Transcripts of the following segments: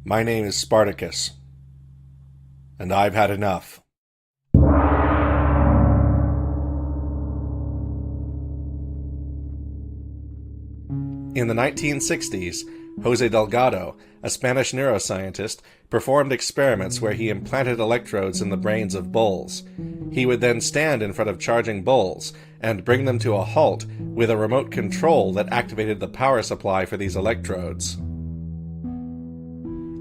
My name is Spartacus, and I've had enough. In the 1960s, José Delgado, a Spanish neuroscientist, performed experiments where he implanted electrodes in the brains of bulls. He would then stand in front of charging bulls and bring them to a halt with a remote control that activated the power supply for these electrodes.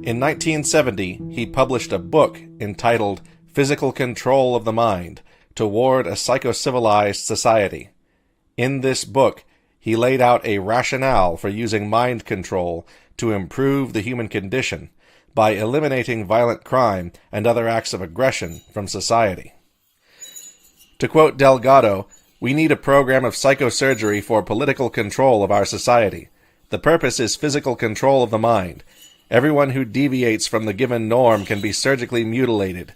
In 1970, he published a book entitled Physical Control of the Mind Toward a Psycho-Civilized Society. In this book, he laid out a rationale for using mind control to improve the human condition by eliminating violent crime and other acts of aggression from society. To quote Delgado, "We need a program of psychosurgery for political control of our society. The purpose is physical control of the mind. Everyone who deviates from the given norm can be surgically mutilated.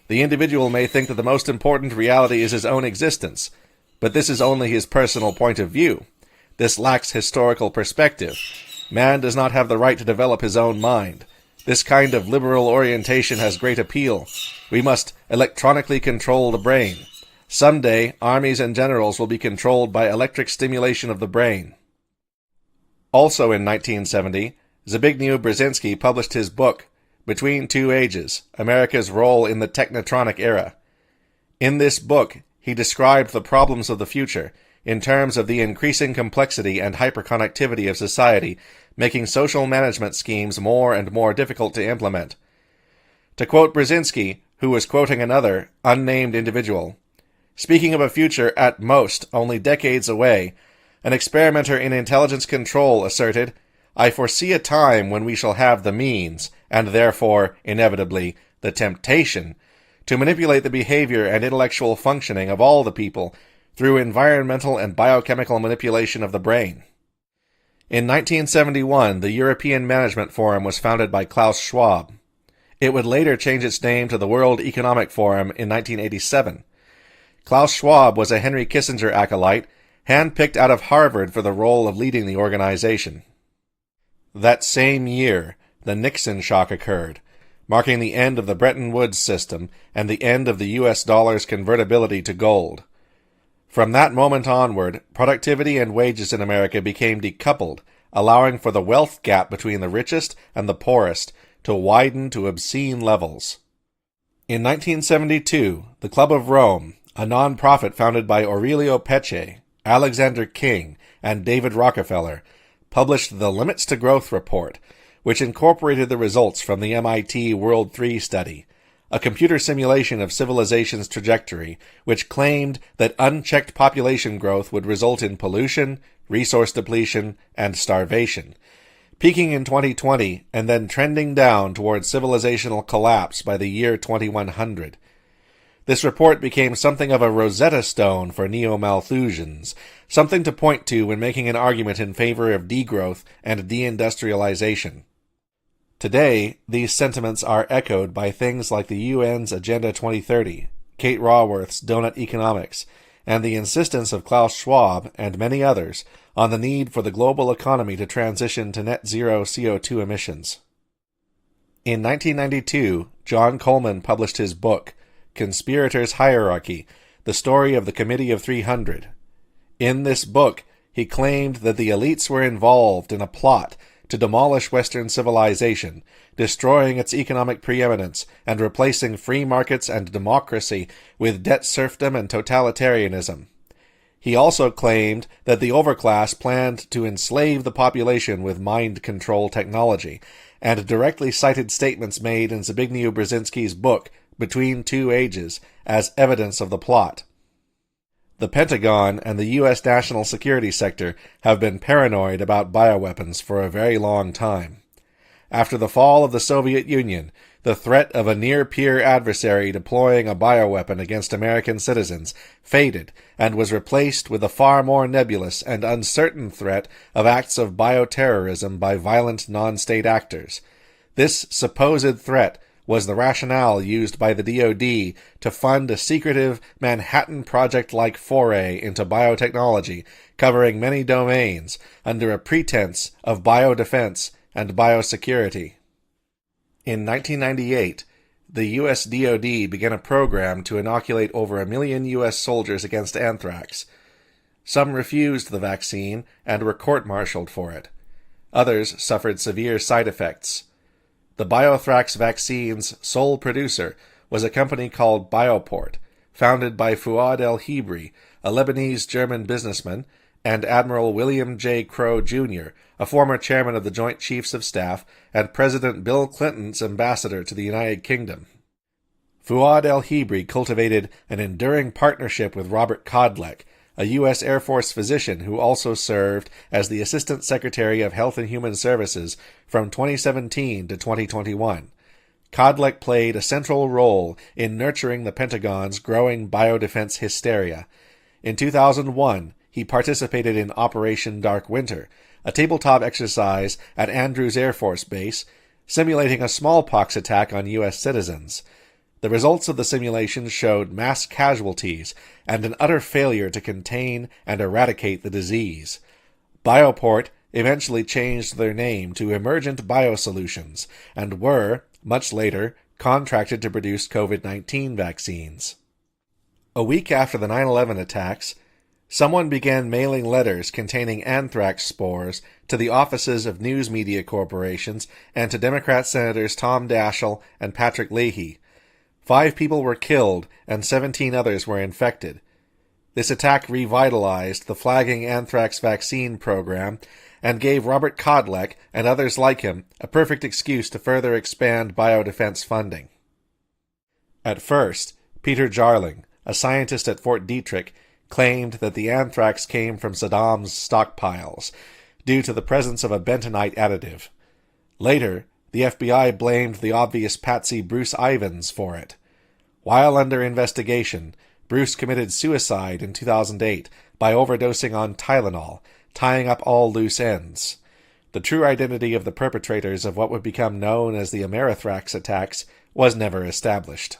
The individual may think that the most important reality is his own existence, but this is only his personal point of view. This lacks historical perspective. Man does not have the right to develop his own mind. This kind of liberal orientation has great appeal. We must electronically control the brain. Someday, armies and generals will be controlled by electric stimulation of the brain." Also in 1970, Zbigniew Brzezinski published his book, Between Two Ages, America's Role in the Technotronic Era. In this book, he described the problems of the future in terms of the increasing complexity and hyperconnectivity of society, making social management schemes more and more difficult to implement. To quote Brzezinski, who was quoting another, unnamed individual, "Speaking of a future at most only decades away, an experimenter in intelligence control asserted, 'I foresee a time when we shall have the means, and therefore, inevitably, the temptation, to manipulate the behavior and intellectual functioning of all the people through environmental and biochemical manipulation of the brain.'" In 1971, the European Management Forum was founded by Klaus Schwab. It would later change its name to the World Economic Forum in 1987. Klaus Schwab was a Henry Kissinger acolyte, handpicked out of Harvard for the role of leading the organization. That same year, the Nixon shock occurred, marking the end of the Bretton Woods system and the end of the U.S. dollar's convertibility to gold. From that moment onward, productivity and wages in America became decoupled, allowing for the wealth gap between the richest and the poorest to widen to obscene levels. In 1972, the Club of Rome, a non-profit founded by Aurelio Peccei, Alexander King, and David Rockefeller, published the Limits to Growth report, which incorporated the results from the MIT World 3 study, a computer simulation of civilization's trajectory, which claimed that unchecked population growth would result in pollution, resource depletion, and starvation, peaking in 2020 and then trending down towards civilizational collapse by the year 2100. This report became something of a Rosetta Stone for neo-Malthusians, something to point to when making an argument in favor of degrowth and deindustrialization. Today, these sentiments are echoed by things like the UN's Agenda 2030, Kate Raworth's Donut Economics, and the insistence of Klaus Schwab and many others on the need for the global economy to transition to net zero CO2 emissions. In 1992, John Coleman published his book, Conspirators' Hierarchy, The Story of the Committee of 300. In this book, he claimed that the elites were involved in a plot to demolish Western civilization, destroying its economic preeminence and replacing free markets and democracy with debt serfdom and totalitarianism. He also claimed that the overclass planned to enslave the population with mind control technology, and directly cited statements made in Zbigniew Brzezinski's book, Between Two Ages, as evidence of the plot. The Pentagon and the U.S. national security sector have been paranoid about bioweapons for a very long time. After the fall of the Soviet Union, the threat of a near-peer adversary deploying a bioweapon against American citizens faded and was replaced with the far more nebulous and uncertain threat of acts of bioterrorism by violent non-state actors. This supposed threat was the rationale used by the DoD to fund a secretive Manhattan Project-like foray into biotechnology, covering many domains, under a pretense of biodefense and biosecurity. In 1998, the U.S. DoD began a program to inoculate over 1 million U.S. soldiers against anthrax. Some refused the vaccine and were court-martialed for it. Others suffered severe side effects. The Biothrax vaccine's sole producer was a company called Bioport, founded by Fuad el-Hibri, a Lebanese-German businessman, and Admiral William J. Crowe, Jr., a former chairman of the Joint Chiefs of Staff and President Bill Clinton's ambassador to the United Kingdom. Fuad el-Hibri cultivated an enduring partnership with Robert Kodlek, a U.S. Air Force physician who also served as the Assistant Secretary of Health and Human Services from 2017 to 2021. Kodlek played a central role in nurturing the Pentagon's growing biodefense hysteria. In 2001, he participated in Operation Dark Winter, a tabletop exercise at Andrews Air Force Base, simulating a smallpox attack on U.S. citizens. The results of the simulation showed mass casualties and an utter failure to contain and eradicate the disease. Bioport eventually changed their name to Emergent Biosolutions and were, much later, contracted to produce COVID-19 vaccines. A week after the 9/11 attacks, someone began mailing letters containing anthrax spores to the offices of news media corporations and to Democrat Senators Tom Daschle and Patrick Leahy. 5 people were killed and 17 others were infected. This attack revitalized the flagging anthrax vaccine program and gave Robert Kodlek and others like him a perfect excuse to further expand biodefense funding. At first, Peter Jarling, a scientist at Fort Detrick, claimed that the anthrax came from Saddam's stockpiles, due to the presence of a bentonite additive. Later, the FBI blamed the obvious patsy Bruce Ivins for it. While under investigation, Bruce committed suicide in 2008 by overdosing on Tylenol, tying up all loose ends. The true identity of the perpetrators of what would become known as the Amerithrax attacks was never established.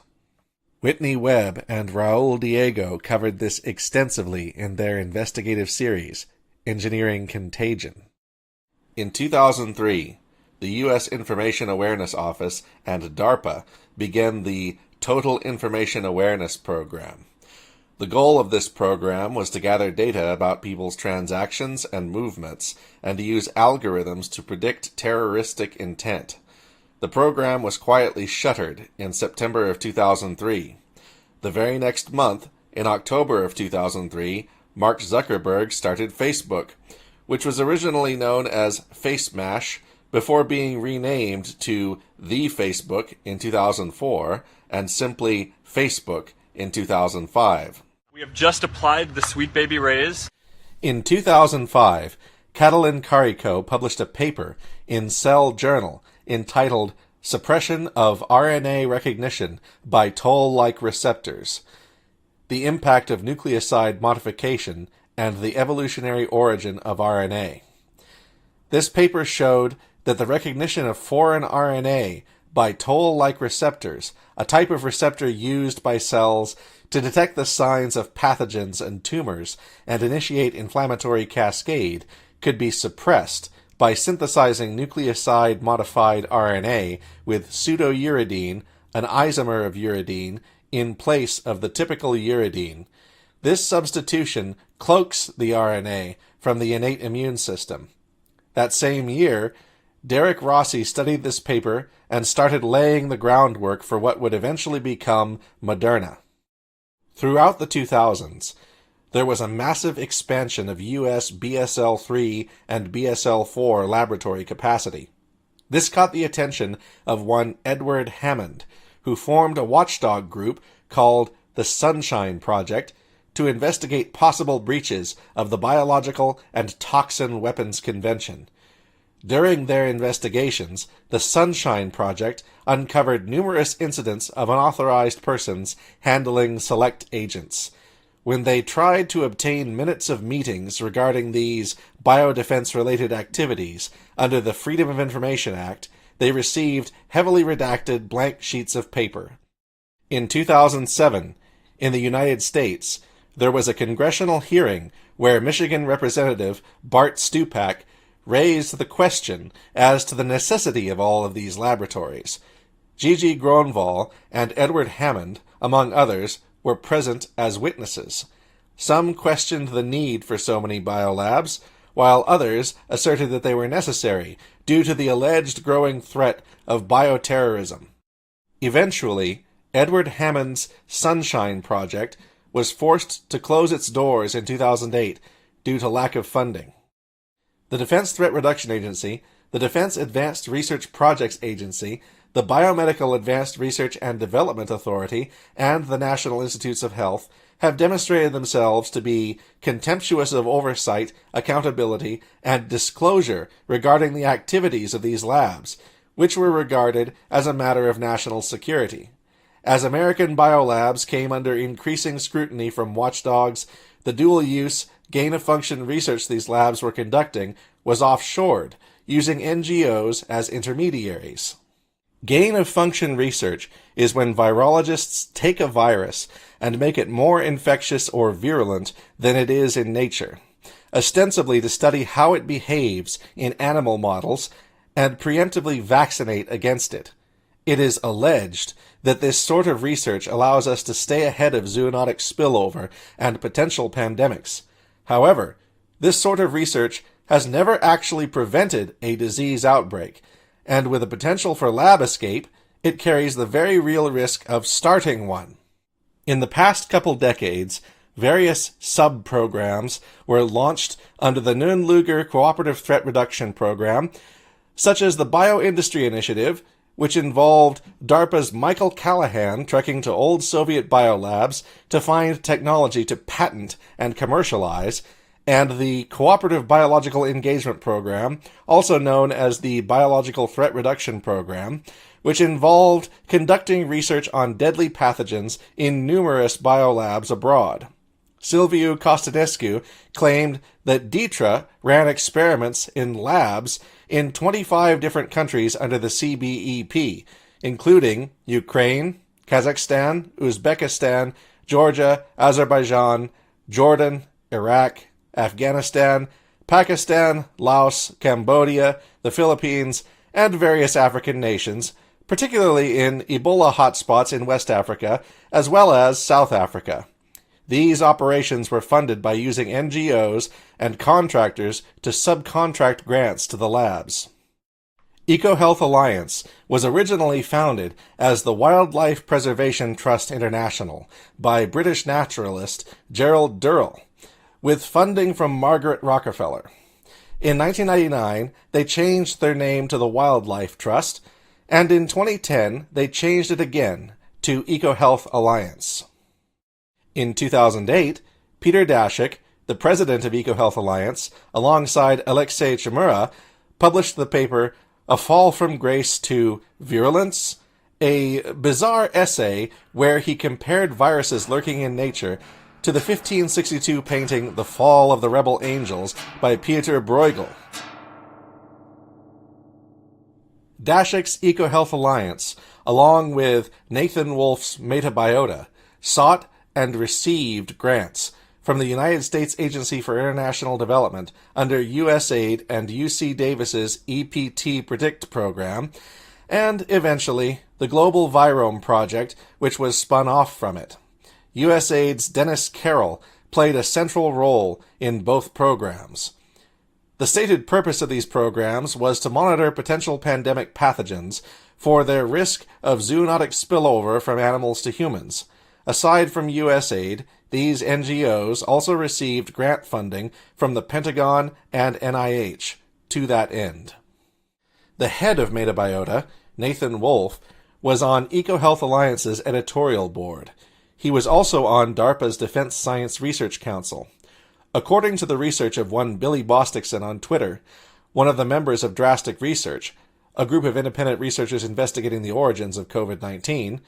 Whitney Webb and Raul Diego covered this extensively in their investigative series, Engineering Contagion. In 2003, the U.S. Information Awareness Office and DARPA began the Total Information Awareness Program. The goal of this program was to gather data about people's transactions and movements and to use algorithms to predict terroristic intent. The program was quietly shuttered in September of 2003. The very next month, in October of 2003, Mark Zuckerberg started Facebook, which was originally known as FaceMash before being renamed to The Facebook in 2004 and simply Facebook in 2005. We have just applied the Sweet Baby Rays. In 2005, Catalin Carico published a paper in Cell Journal entitled Suppression of RNA Recognition by Toll-like Receptors, the Impact of Nucleoside Modification and the Evolutionary Origin of RNA. This paper showed that the recognition of foreign RNA by toll-like receptors, a type of receptor used by cells to detect the signs of pathogens and tumors and initiate inflammatory cascade, could be suppressed by synthesizing nucleoside-modified RNA with pseudouridine, an isomer of uridine, in place of the typical uridine. This substitution cloaks the RNA from the innate immune system. That same year, Derek Rossi studied this paper and started laying the groundwork for what would eventually become Moderna. Throughout the 2000s, there was a massive expansion of U.S. BSL-3 and BSL-4 laboratory capacity. This caught the attention of one Edward Hammond, who formed a watchdog group called the Sunshine Project to investigate possible breaches of the Biological and Toxin Weapons Convention. During their investigations, the Sunshine Project uncovered numerous incidents of unauthorized persons handling select agents. When they tried to obtain minutes of meetings regarding these biodefense-related activities under the Freedom of Information Act, they received heavily redacted blank sheets of paper. In 2007, in the United States, there was a congressional hearing where Michigan Representative Bart Stupak raised the question as to the necessity of all of these laboratories. Gigi Gronval and Edward Hammond, among others, were present as witnesses. Some questioned the need for so many biolabs, while others asserted that they were necessary due to the alleged growing threat of bioterrorism. Eventually, Edward Hammond's Sunshine Project was forced to close its doors in 2008 due to lack of funding. The Defense Threat Reduction Agency, the Defense Advanced Research Projects Agency, the Biomedical Advanced Research and Development Authority, and the National Institutes of Health have demonstrated themselves to be contemptuous of oversight, accountability, and disclosure regarding the activities of these labs, which were regarded as a matter of national security. As American biolabs came under increasing scrutiny from watchdogs, the dual-use, gain-of-function research these labs were conducting was offshored, using NGOs as intermediaries. Gain-of-function research is when virologists take a virus and make it more infectious or virulent than it is in nature, ostensibly to study how it behaves in animal models and preemptively vaccinate against it. It is alleged that this sort of research allows us to stay ahead of zoonotic spillover and potential pandemics. However, this sort of research has never actually prevented a disease outbreak, and with a potential for lab escape, it carries the very real risk of starting one. In the past couple decades, various sub-programs were launched under the Nunn-Lugar Cooperative Threat Reduction Program, such as the Bioindustry Initiative, which involved DARPA's Michael Callahan trekking to old Soviet biolabs to find technology to patent and commercialize, and the Cooperative Biological Engagement Program, also known as the Biological Threat Reduction Program, which involved conducting research on deadly pathogens in numerous biolabs abroad. Silviu Costanescu claimed that DITRA ran experiments in labs in 25 different countries under the CBEP, including Ukraine, Kazakhstan, Uzbekistan, Georgia, Azerbaijan, Jordan, Iraq, Afghanistan, Pakistan, Laos, Cambodia, the Philippines, and various African nations, particularly in Ebola hotspots in West Africa, as well as South Africa. These operations were funded by using NGOs and contractors to subcontract grants to the labs. EcoHealth Alliance was originally founded as the Wildlife Preservation Trust International by British naturalist Gerald Durrell, with funding from Margaret Rockefeller. In 1999, they changed their name to the Wildlife Trust, and in 2010, they changed it again to EcoHealth Alliance. In 2008, Peter Daszak, the president of EcoHealth Alliance, alongside Alexei Chmura, published the paper A Fall from Grace to Virulence, a bizarre essay where he compared viruses lurking in nature to the 1562 painting The Fall of the Rebel Angels by Pieter Bruegel. Daszak's EcoHealth Alliance, along with Nathan Wolf's Metabiota, sought and received grants from the United States Agency for International Development under USAID and UC Davis's EPT Predict program, and eventually the Global Virome Project, which was spun off from it. USAID's Dennis Carroll played a central role in both programs. The stated purpose of these programs was to monitor potential pandemic pathogens for their risk of zoonotic spillover from animals to humans. Aside from USAID, these NGOs also received grant funding from the Pentagon and NIH to that end. The head of Metabiota, Nathan Wolf, was on EcoHealth Alliance's editorial board. He was also on DARPA's Defense Science Research Council. According to the research of one Billy Bosticson on Twitter, one of the members of Drastic Research, a group of independent researchers investigating the origins of COVID-19,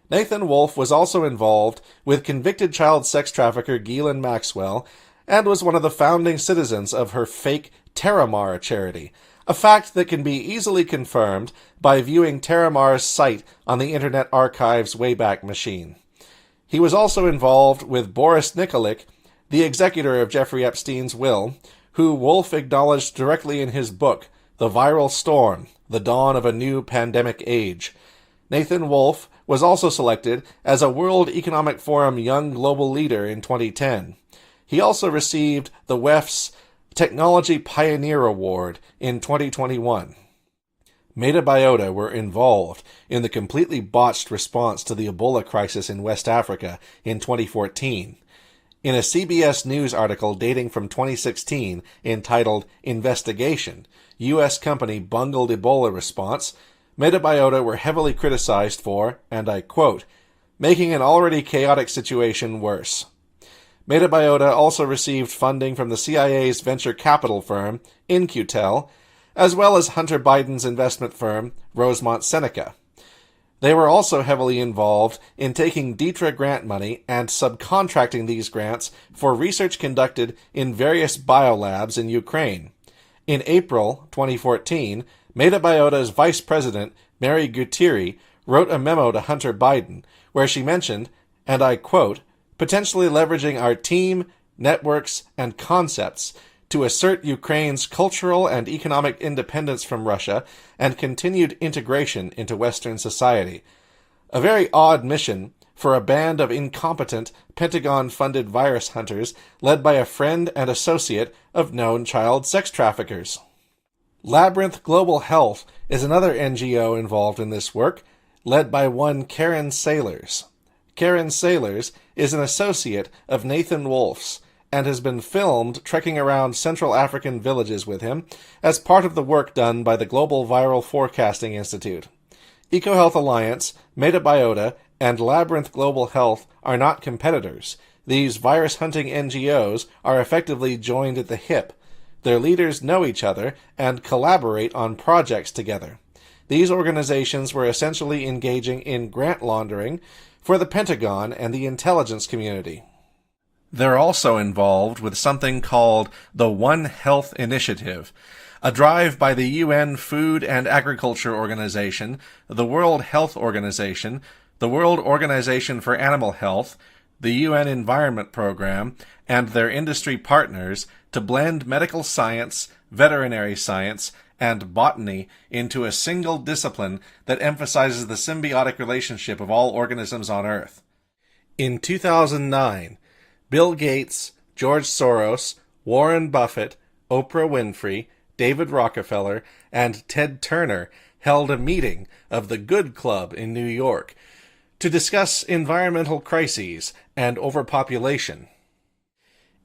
Nathan Wolf was also involved with convicted child sex trafficker Ghislaine Maxwell and was one of the founding citizens of her fake Terramar charity, a fact that can be easily confirmed by viewing Terramar's site on the Internet Archive's Wayback Machine. He was also involved with Boris Nikolic, the executor of Jeffrey Epstein's will, who Wolf acknowledged directly in his book, The Viral Storm, The Dawn of a New Pandemic Age. Nathan Wolff was also selected as a World Economic Forum Young Global Leader in 2010. He also received the WEF's Technology Pioneer Award in 2021. MAFiA were involved in the completely botched response to the Ebola crisis in West Africa in 2014. In a CBS News article dating from 2016 entitled Investigation, U.S. Company Bungled Ebola Response, MAFiA were heavily criticized for, and I quote, making an already chaotic situation worse. MAFiA also received funding from the CIA's venture capital firm, In-Q-Tel, as well as Hunter Biden's investment firm, Rosemont Seneca. They were also heavily involved in taking DITRA grant money and subcontracting these grants for research conducted in various biolabs in Ukraine. In April 2014, MAFiA's vice president, Mary Gutierrez, wrote a memo to Hunter Biden where she mentioned, and I quote, potentially leveraging our team, networks, and concepts to assert Ukraine's cultural and economic independence from Russia and continued integration into Western society. A very odd mission for a band of incompetent, Pentagon-funded virus hunters led by a friend and associate of known child sex traffickers. Labyrinth Global Health is another NGO involved in this work, led by one Karen Sailors. Karen Sailors is an associate of Nathan Wolff's, and has been filmed trekking around Central African villages with him as part of the work done by the Global Viral Forecasting Institute. EcoHealth Alliance, MAFiA, and Labyrinth Global Health are not competitors. These virus-hunting NGOs are effectively joined at the hip. Their leaders know each other and collaborate on projects together. These organizations were essentially engaging in grant laundering for the Pentagon and the intelligence community. They're also involved with something called the One Health Initiative, a drive by the UN Food and Agriculture Organization, the World Health Organization, the World Organization for Animal Health, the UN Environment Program, and their industry partners to blend medical science, veterinary science, and botany into a single discipline that emphasizes the symbiotic relationship of all organisms on Earth. In 2009, Bill Gates, George Soros, Warren Buffett, Oprah Winfrey, David Rockefeller, and Ted Turner held a meeting of the Good Club in New York to discuss environmental crises and overpopulation.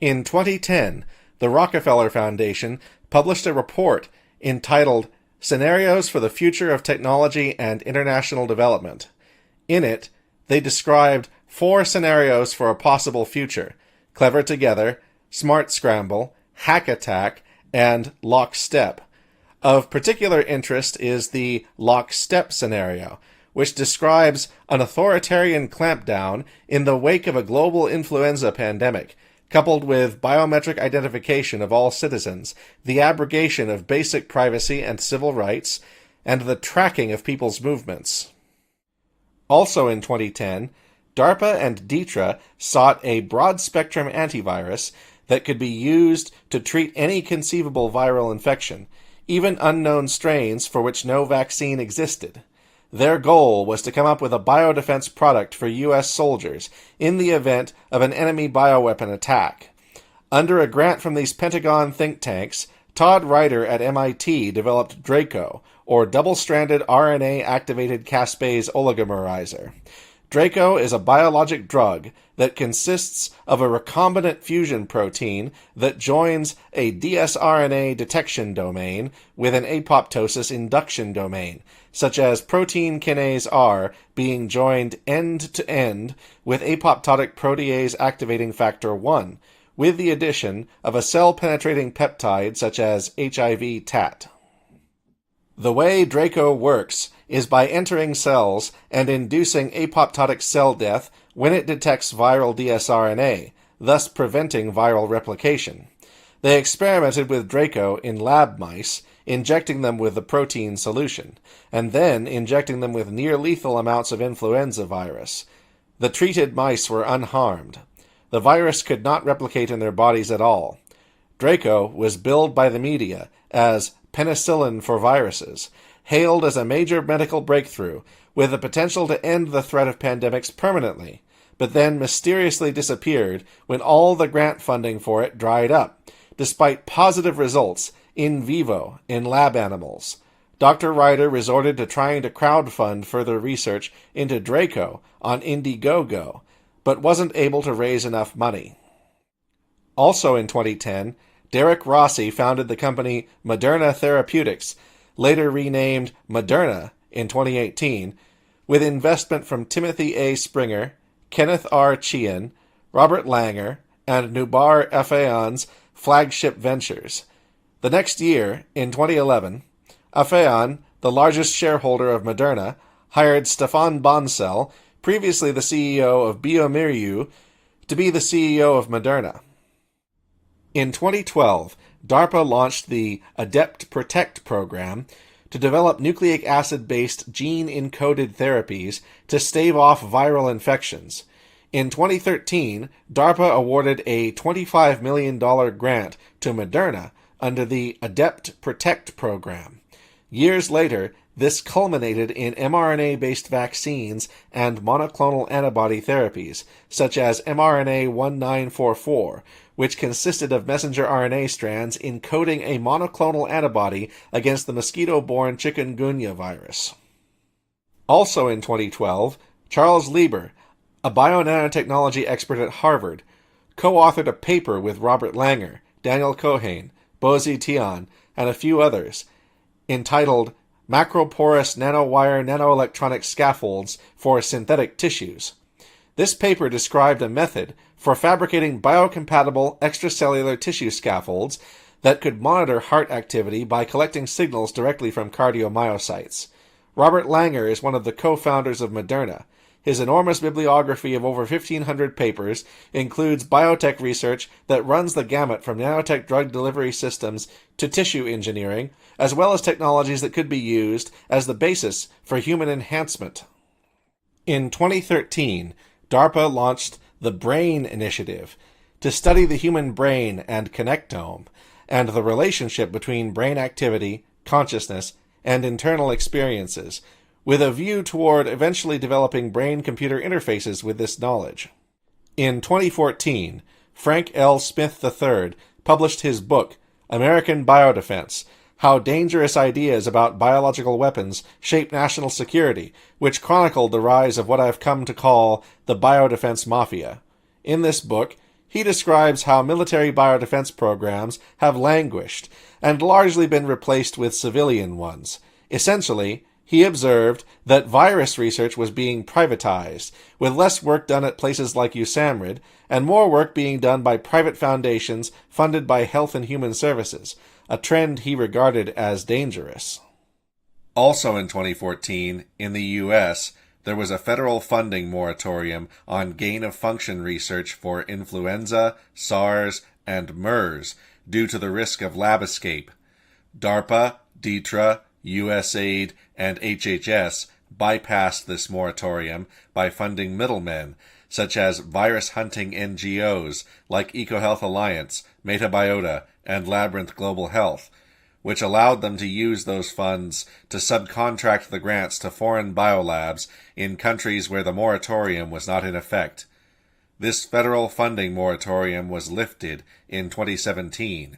In 2010, the Rockefeller Foundation published a report entitled Scenarios for the Future of Technology and International Development. In it, they described 4 scenarios for a possible future: Clever Together, Smart Scramble, Hack Attack, and Lockstep. Of particular interest is the Lockstep scenario, which describes an authoritarian clampdown in the wake of a global influenza pandemic, coupled with biometric identification of all citizens, the abrogation of basic privacy and civil rights, and the tracking of people's movements. Also in 2010, DARPA and DITRA sought a broad-spectrum antivirus that could be used to treat any conceivable viral infection, even unknown strains for which no vaccine existed. Their goal was to come up with a biodefense product for U.S. soldiers in the event of an enemy bioweapon attack. Under a grant from these Pentagon think tanks, Todd Ryder at MIT developed Draco, or double-stranded RNA-activated caspase oligomerizer. Draco is a biologic drug that consists of a recombinant fusion protein that joins a dsRNA detection domain with an apoptosis induction domain, such as protein kinase R being joined end-to-end with apoptotic protease activating factor 1, with the addition of a cell-penetrating peptide such as HIV TAT. The way Draco works is by entering cells and inducing apoptotic cell death when it detects viral dsRNA, thus preventing viral replication. They experimented with Draco in lab mice, injecting them with the protein solution, and then injecting them with near-lethal amounts of influenza virus. The treated mice were unharmed. The virus could not replicate in their bodies at all. Draco was billed by the media as penicillin for viruses, hailed as a major medical breakthrough, with the potential to end the threat of pandemics permanently, but then mysteriously disappeared when all the grant funding for it dried up, despite positive results in vivo in lab animals. Dr. Ryder resorted to trying to crowdfund further research into Draco on Indiegogo, but wasn't able to raise enough money. Also in 2010, Derek Rossi founded the company Moderna Therapeutics, later renamed Moderna in 2018, with investment from Timothy A. Springer, Kenneth R. Chian, Robert Langer, and Nubar Afeyan's Flagship Ventures. The next year, in 2011, Afeyan, the largest shareholder of Moderna, hired Stefan Bancel, previously the CEO of bioMérieux, to be the CEO of Moderna. In 2012, DARPA launched the Adept Protect program to develop nucleic acid-based gene-encoded therapies to stave off viral infections. In 2013, DARPA awarded a $25 million grant to Moderna under the Adept Protect program. Years later, this culminated in mRNA-based vaccines and monoclonal antibody therapies, such as mRNA-1944, which consisted of messenger RNA strands encoding a monoclonal antibody against the mosquito-borne chikungunya virus. Also in 2012, Charles Lieber, a bionanotechnology expert at Harvard, co-authored a paper with Robert Langer, Daniel Cohane, Bozi Tian, and a few others, entitled Macroporous Nanowire Nanoelectronic Scaffolds for Synthetic Tissues. This paper described a method for fabricating biocompatible extracellular tissue scaffolds that could monitor heart activity by collecting signals directly from cardiomyocytes. Robert Langer is one of the co-founders of Moderna. His enormous bibliography of over 1,500 papers includes biotech research that runs the gamut from nanotech drug delivery systems to tissue engineering, as well as technologies that could be used as the basis for human enhancement. In 2013, DARPA launched the BRAIN Initiative to study the human brain and connectome, and the relationship between brain activity, consciousness, and internal experiences, with a view toward eventually developing brain-computer interfaces with this knowledge. In 2014, Frank L. Smith III published his book, American Biodefense: How Dangerous Ideas About Biological Weapons Shape National Security, which chronicled the rise of what I've come to call the biodefense mafia. In this book, he describes how military biodefense programs have languished and largely been replaced with civilian ones. Essentially, he observed that virus research was being privatized, with less work done at places like USAMRIID and more work being done by private foundations funded by Health and Human Services, a trend he regarded as dangerous. Also in 2014, in the U.S., there was a federal funding moratorium on gain-of-function research for influenza, SARS, and MERS due to the risk of lab escape. DARPA, DTRA, USAID, and HHS bypassed this moratorium by funding middlemen, such as virus-hunting NGOs like EcoHealth Alliance, Metabiota, and Labyrinth Global Health, which allowed them to use those funds to subcontract the grants to foreign biolabs in countries where the moratorium was not in effect. This federal funding moratorium was lifted in 2017.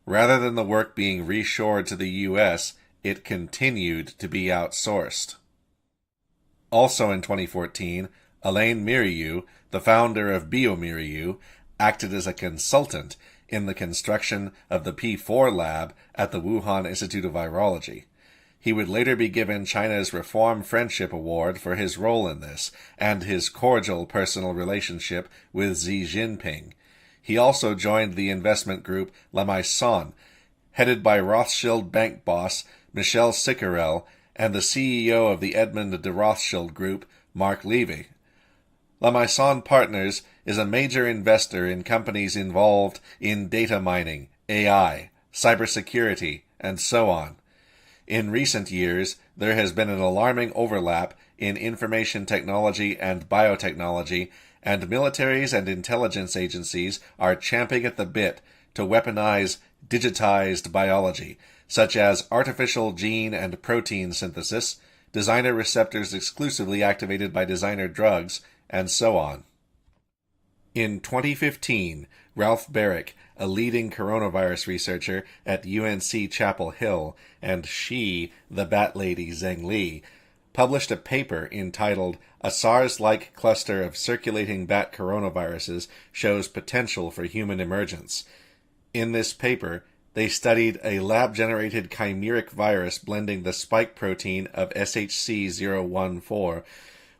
Rather than the work being reshored to the U.S., it continued to be outsourced. Also in 2014, Alain Mérieux, the founder of bioMérieux, acted as a consultant in the construction of the P4 lab at the Wuhan Institute of Virology. He would later be given China's Reform Friendship Award for his role in this, and his cordial personal relationship with Xi Jinping. He also joined the investment group La Maison, headed by Rothschild bank boss Michel Siccarel and the CEO of the Edmond de Rothschild Group, Mark Levy. La Maison Partners is a major investor in companies involved in data mining, AI, cybersecurity, and so on. In recent years, there has been an alarming overlap in information technology and biotechnology, and militaries and intelligence agencies are champing at the bit to weaponize digitized biology, such as artificial gene and protein synthesis, designer receptors exclusively activated by designer drugs, and so on. In 2015, Ralph Baric, a leading coronavirus researcher at UNC Chapel Hill, and the Bat Lady Zheng Li, published a paper entitled "A SARS-like cluster of circulating bat coronaviruses shows potential for human emergence." In this paper, they studied a lab-generated chimeric virus blending the spike protein of SHC-014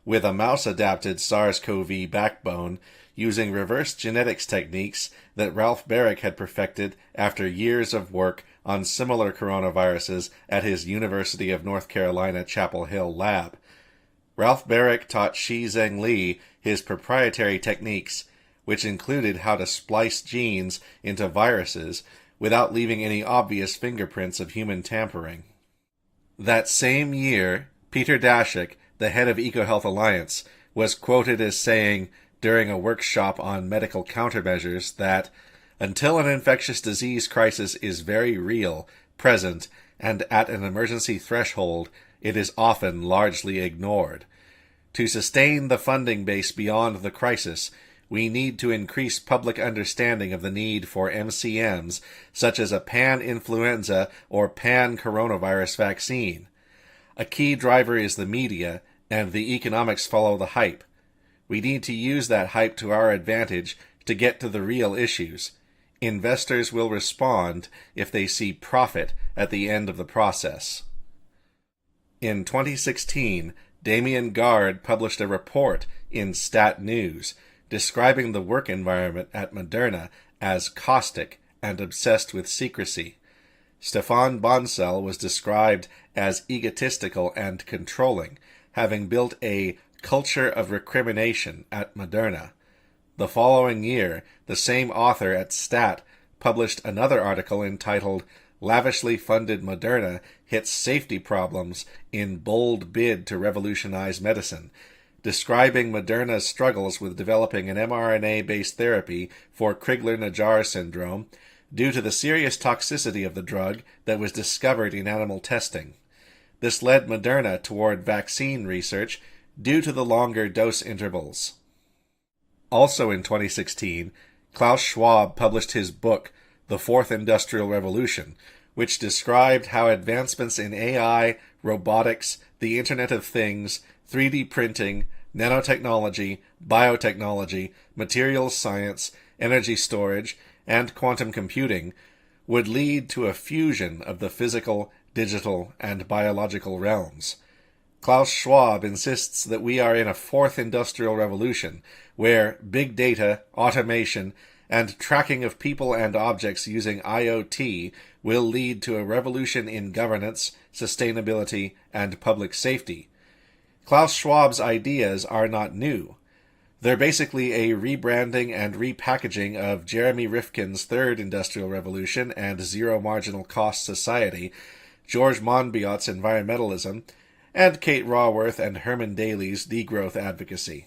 with a mouse-adapted SARS-CoV backbone using reverse genetics techniques that Ralph Baric had perfected after years of work on similar coronaviruses at his University of North Carolina Chapel Hill lab. Ralph Baric taught Zheng Li his proprietary techniques, which included how to splice genes into viruses without leaving any obvious fingerprints of human tampering. That same year, Peter Daszak, the head of EcoHealth Alliance, was quoted as saying during a workshop on medical countermeasures that until an infectious disease crisis is very real, present, and at an emergency threshold, it is often largely ignored. To sustain the funding base beyond the crisis, we need to increase public understanding of the need for MCMs, such as a pan-influenza or pan-coronavirus vaccine. A key driver is the media, and the economics follow the hype. We need to use that hype to our advantage to get to the real issues. Investors will respond if they see profit at the end of the process. In 2016, Damien Gard published a report in Stat News describing the work environment at Moderna as caustic and obsessed with secrecy. Stefan Bonsell was described as egotistical and controlling, having built a culture of recrimination at Moderna. The following year, the same author at Stat published another article entitled "Lavishly Funded Moderna Hits Safety Problems in Bold Bid to Revolutionize Medicine," describing Moderna's struggles with developing an mRNA-based therapy for Crigler-Najjar syndrome due to the serious toxicity of the drug that was discovered in animal testing. This led Moderna toward vaccine research due to the longer dose intervals. Also in 2016, Klaus Schwab published his book, The Fourth Industrial Revolution, which described how advancements in AI, robotics, the Internet of Things, 3D printing, nanotechnology, biotechnology, materials science, energy storage, and quantum computing would lead to a fusion of the physical, digital, and biological realms. Klaus Schwab insists that we are in a fourth industrial revolution, where big data, automation, and tracking of people and objects using IoT will lead to a revolution in governance, sustainability, and public safety. Klaus Schwab's ideas are not new. They're basically a rebranding and repackaging of Jeremy Rifkin's Third Industrial Revolution and Zero Marginal Cost Society, George Monbiot's environmentalism, and Kate Raworth and Herman Daly's degrowth advocacy.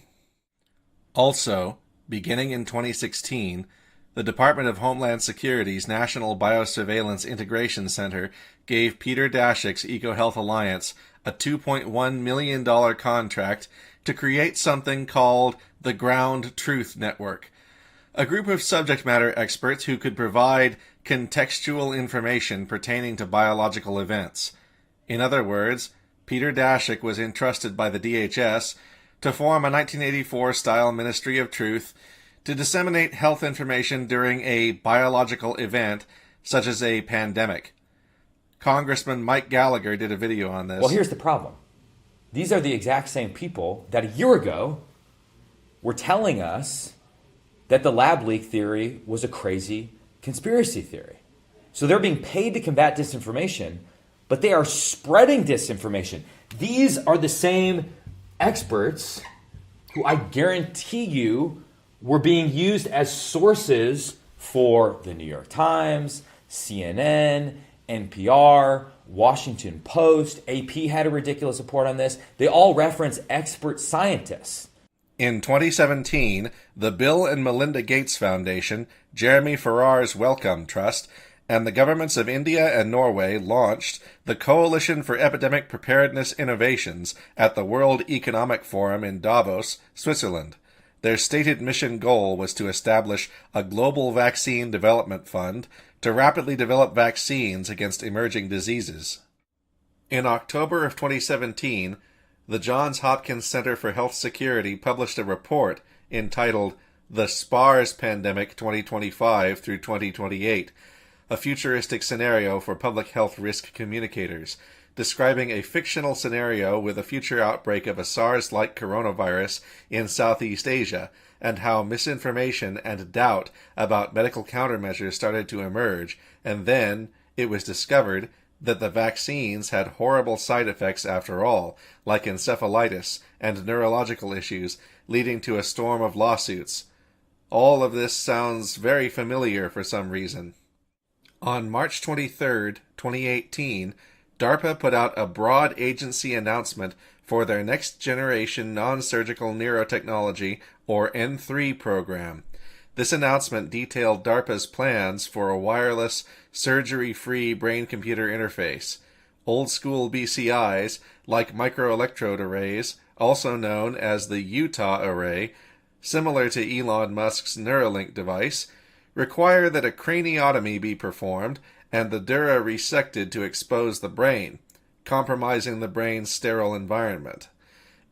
Also, beginning in 2016, the Department of Homeland Security's National Biosurveillance Integration Center gave Peter Daszak's EcoHealth Alliance a $2.1 million contract to create something called the Ground Truth Network, a group of subject matter experts who could provide contextual information pertaining to biological events. In other words, Peter Daszak was entrusted by the DHS to form a 1984-style Ministry of Truth to disseminate health information during a biological event, such as a pandemic. Congressman Mike Gallagher did a video on this. Well, here's the problem. These are the exact same people that a year ago were telling us that the lab leak theory was a crazy conspiracy theory. So they're being paid to combat disinformation, but they are spreading disinformation. These are the same experts who I guarantee you were being used as sources for the New York Times, CNN, NPR, Washington Post. AP had a ridiculous report on this. They all reference expert scientists. In 2017, the Bill and Melinda Gates Foundation, Jeremy Farrar's Wellcome Trust, and the governments of India and Norway launched the Coalition for Epidemic Preparedness Innovations at the World Economic Forum in Davos, Switzerland. Their stated mission goal was to establish a global vaccine development fund to rapidly develop vaccines against emerging diseases. In October of 2017, the Johns Hopkins Center for Health Security published a report entitled The SPARS Pandemic 2025 through 2028, a futuristic scenario for public health risk communicators, describing a fictional scenario with a future outbreak of a SARS-like coronavirus in Southeast Asia, and how misinformation and doubt about medical countermeasures started to emerge, and then it was discovered that the vaccines had horrible side effects after all, like encephalitis and neurological issues, leading to a storm of lawsuits. All of this sounds very familiar for some reason. On March 23, 2018, DARPA put out a broad agency announcement for their next-generation non-surgical neurotechnology, or N3 program. This announcement detailed DARPA's plans for a wireless, surgery-free brain-computer interface. Old-school BCIs, like microelectrode arrays, also known as the Utah array, similar to Elon Musk's Neuralink device, require that a craniotomy be performed and the dura resected to expose the brain, compromising the brain's sterile environment.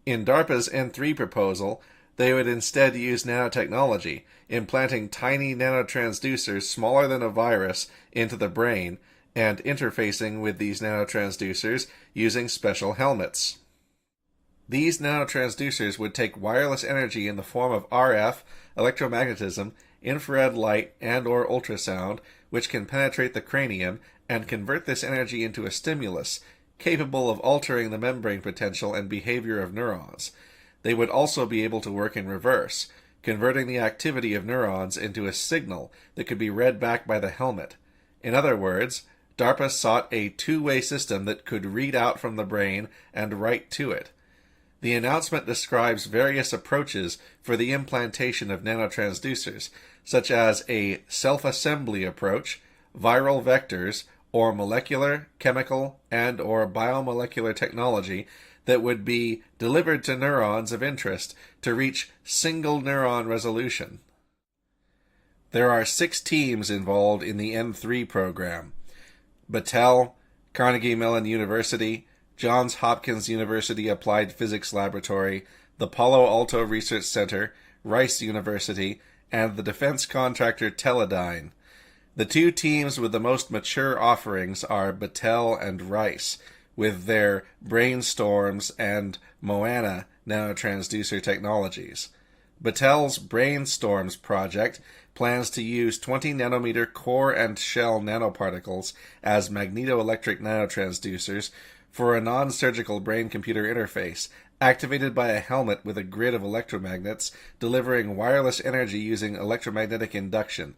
In DARPA's N3 proposal, they would instead use nanotechnology, implanting tiny nanotransducers smaller than a virus into the brain and interfacing with these nanotransducers using special helmets. These nanotransducers would take wireless energy in the form of RF, electromagnetism, infrared light, and/or ultrasound, which can penetrate the cranium and convert this energy into a stimulus capable of altering the membrane potential and behavior of neurons. They would also be able to work in reverse, converting the activity of neurons into a signal that could be read back by the helmet. In other words, DARPA sought a two-way system that could read out from the brain and write to it. The announcement describes various approaches for the implantation of nanotransducers, such as a self-assembly approach, viral vectors, or molecular, chemical, and/or biomolecular technology that would be delivered to neurons of interest to reach single neuron resolution. There are 6 teams involved in the N3 program: Battelle, Carnegie Mellon University, Johns Hopkins University Applied Physics Laboratory, the Palo Alto Research Center, Rice University, and the defense contractor Teledyne. The 2 teams with the most mature offerings are Battelle and Rice, with their Brainstorms and Moana nanotransducer technologies. Battelle's Brainstorms project plans to use 20-nanometer core and shell nanoparticles as magnetoelectric nanotransducers for a non-surgical brain-computer interface, activated by a helmet with a grid of electromagnets, delivering wireless energy using electromagnetic induction,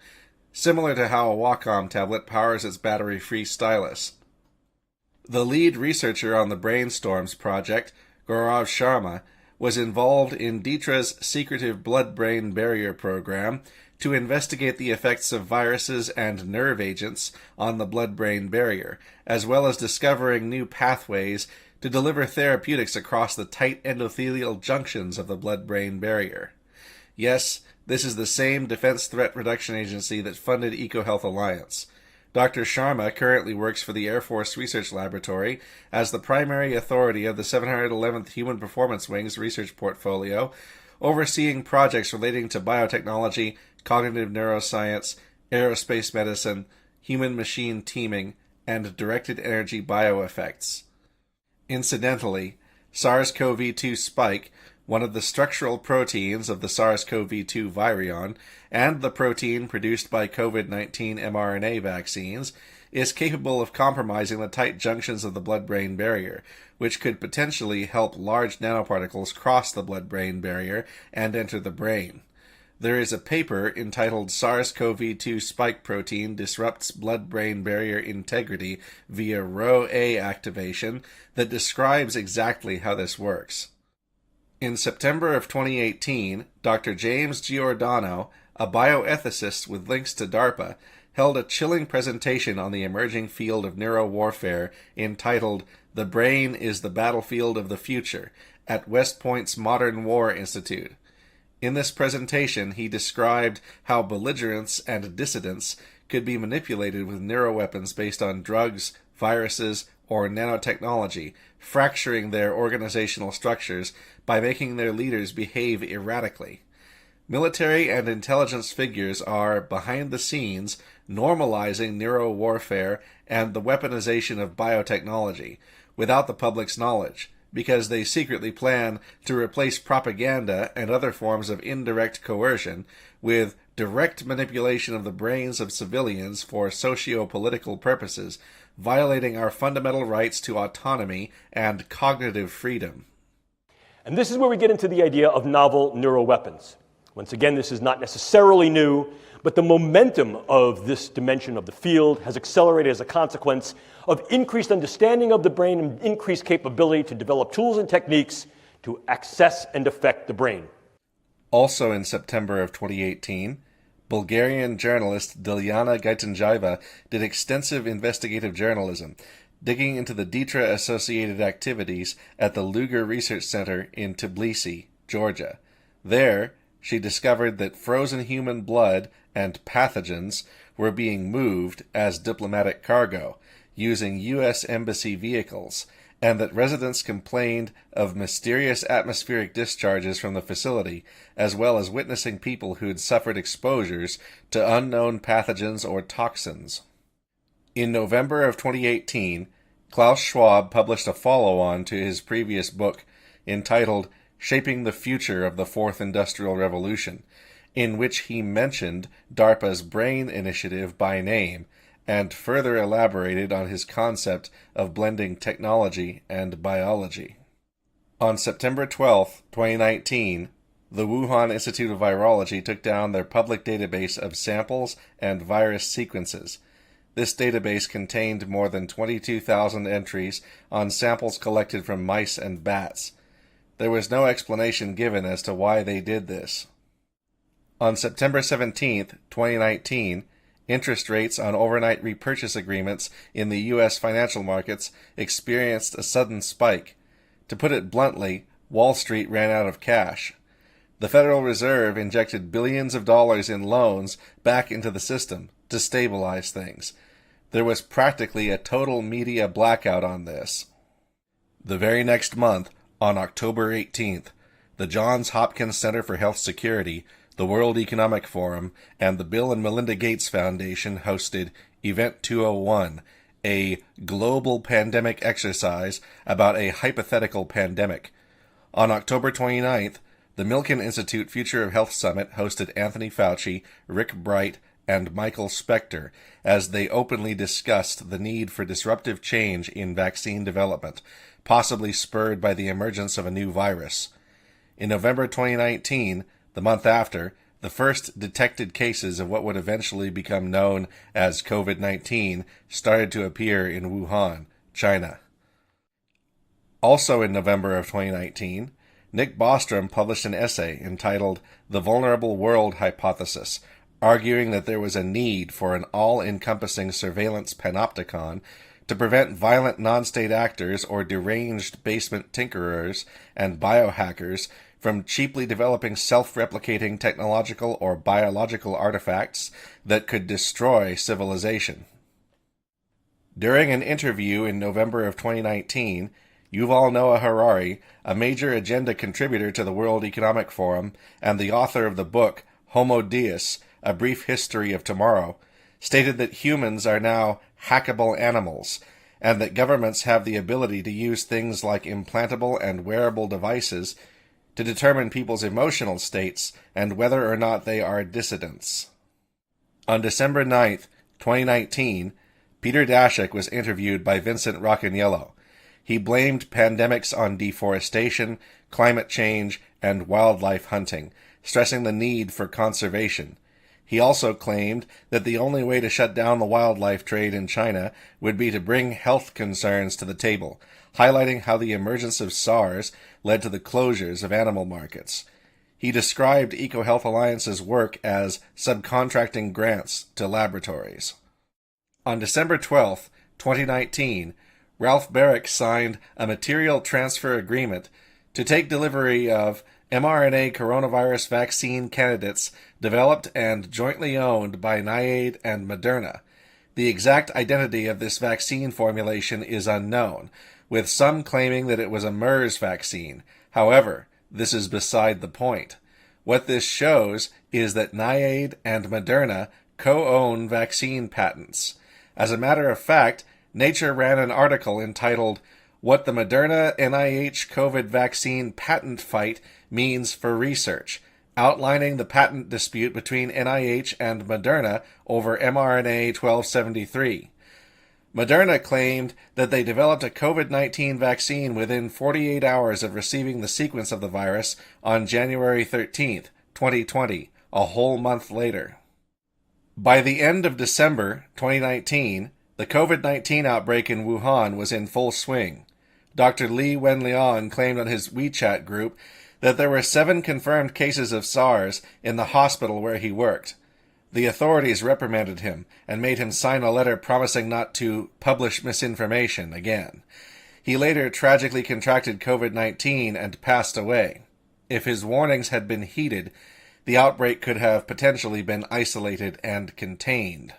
similar to how a Wacom tablet powers its battery-free stylus. The lead researcher on the Brainstorms project, Gaurav Sharma, was involved in DITRA's secretive blood-brain barrier program to investigate the effects of viruses and nerve agents on the blood-brain barrier, as well as discovering new pathways to deliver therapeutics across the tight endothelial junctions of the blood-brain barrier. Yes, this is the same Defense Threat Reduction Agency that funded EcoHealth Alliance. Dr. Sharma currently works for the Air Force Research Laboratory as the primary authority of the 711th Human Performance Wing's research portfolio, overseeing projects relating to biotechnology, cognitive neuroscience, aerospace medicine, human-machine teaming, and directed energy bioeffects. Incidentally, SARS-CoV-2 spike, one of the structural proteins of the SARS-CoV-2 virion, and the protein produced by COVID-19 mRNA vaccines, is capable of compromising the tight junctions of the blood-brain barrier, which could potentially help large nanoparticles cross the blood-brain barrier and enter the brain. There is a paper entitled SARS-CoV-2 Spike Protein Disrupts Blood-Brain Barrier Integrity via Rho-A Activation that describes exactly how this works. In September of 2018, Dr. James Giordano, a bioethicist with links to DARPA, held a chilling presentation on the emerging field of neurowarfare entitled "The Brain is the Battlefield of the Future" at West Point's Modern War Institute. In this presentation, he described how belligerents and dissidents could be manipulated with neuroweapons based on drugs, viruses, or nanotechnology, fracturing their organizational structures by making their leaders behave erratically. Military and intelligence figures are, behind the scenes, normalizing neurowarfare and the weaponization of biotechnology, without the public's knowledge, because they secretly plan to replace propaganda and other forms of indirect coercion with direct manipulation of the brains of civilians for socio-political purposes, violating our fundamental rights to autonomy and cognitive freedom. And this is where we get into the idea of novel neuroweapons. Once again, this is not necessarily new, but the momentum of this dimension of the field has accelerated as a consequence of increased understanding of the brain and increased capability to develop tools and techniques to access and affect the brain. Also in September of 2018, Bulgarian journalist Dilyana Gaitanjeva did extensive investigative journalism, digging into the DITRA-associated activities at the Lugar Research Center in Tbilisi, Georgia. There, she discovered that frozen human blood and pathogens were being moved as diplomatic cargo using U.S. Embassy vehicles, and that residents complained of mysterious atmospheric discharges from the facility, as well as witnessing people who had suffered exposures to unknown pathogens or toxins. In November of 2018, Klaus Schwab published a follow-on to his previous book entitled Shaping the Future of the Fourth Industrial Revolution, in which he mentioned DARPA's BRAIN initiative by name and further elaborated on his concept of blending technology and biology. On September 12, 2019, the Wuhan Institute of Virology took down their public database of samples and virus sequences. This database contained more than 22,000 entries on samples collected from mice and bats. There was no explanation given as to why they did this. On September 17, 2019, interest rates on overnight repurchase agreements in the U.S. financial markets experienced a sudden spike. To put it bluntly, Wall Street ran out of cash. The Federal Reserve injected billions of dollars in loans back into the system to stabilize things. There was practically a total media blackout on this. The very next month, on October 18th, the Johns Hopkins Center for Health Security, the World Economic Forum, and the Bill and Melinda Gates Foundation hosted Event 201, a global pandemic exercise about a hypothetical pandemic. On October 29th, the Milken Institute Future of Health Summit hosted Anthony Fauci, Rick Bright, and Michael Spector as they openly discussed the need for disruptive change in vaccine development, possibly spurred by the emergence of a new virus. In November 2019, the month after, the first detected cases of what would eventually become known as COVID-19 started to appear in Wuhan, China. Also in November of 2019, Nick Bostrom published an essay entitled The Vulnerable World Hypothesis, arguing that there was a need for an all-encompassing surveillance panopticon to prevent violent non-state actors or deranged basement tinkerers and biohackers from cheaply developing self-replicating technological or biological artifacts that could destroy civilization. During an interview in November of 2019, Yuval Noah Harari, a major agenda contributor to the World Economic Forum and the author of the book Homo Deus, A Brief History of Tomorrow, stated that humans are now hackable animals, and that governments have the ability to use things like implantable and wearable devices to determine people's emotional states and whether or not they are dissidents. On December 9, 2019, Peter Daszak was interviewed by Vincent Rocaniello. He blamed pandemics on deforestation, climate change, and wildlife hunting, stressing the need for conservation. He also claimed that the only way to shut down the wildlife trade in China would be to bring health concerns to the table, highlighting how the emergence of SARS led to the closures of animal markets. He described EcoHealth Alliance's work as subcontracting grants to laboratories. On December 12, 2019, Ralph Barrick signed a material transfer agreement to take delivery of mRNA coronavirus vaccine candidates developed and jointly owned by NIAID and Moderna. The exact identity of this vaccine formulation is unknown, with some claiming that it was a MERS vaccine. However, this is beside the point. What this shows is that NIAID and Moderna co-own vaccine patents. As a matter of fact, Nature ran an article entitled, "What the Moderna NIH COVID Vaccine Patent Fight Means for Research," outlining the patent dispute between NIH and Moderna over mRNA 1273. Moderna claimed that they developed a COVID-19 vaccine within 48 hours of receiving the sequence of the virus on January 13, 2020, a whole month later. By the end of December 2019, the COVID-19 outbreak in Wuhan was in full swing. Dr. Li Wenliang claimed on his WeChat group that there were 7 confirmed cases of SARS in the hospital where he worked. The authorities reprimanded him and made him sign a letter promising not to publish misinformation again. He later tragically contracted COVID-19 and passed away. If his warnings had been heeded, the outbreak could have potentially been isolated and contained.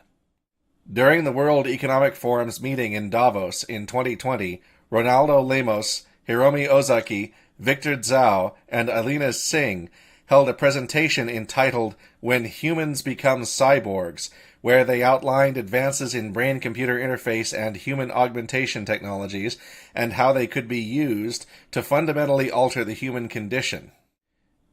During the World Economic Forum's meeting in Davos in 2020, Ronaldo Lemos, Hiromi Ozaki, Victor Zhao, and Alina Singh held a presentation entitled "When Humans Become Cyborgs," where they outlined advances in brain-computer interface and human augmentation technologies and how they could be used to fundamentally alter the human condition.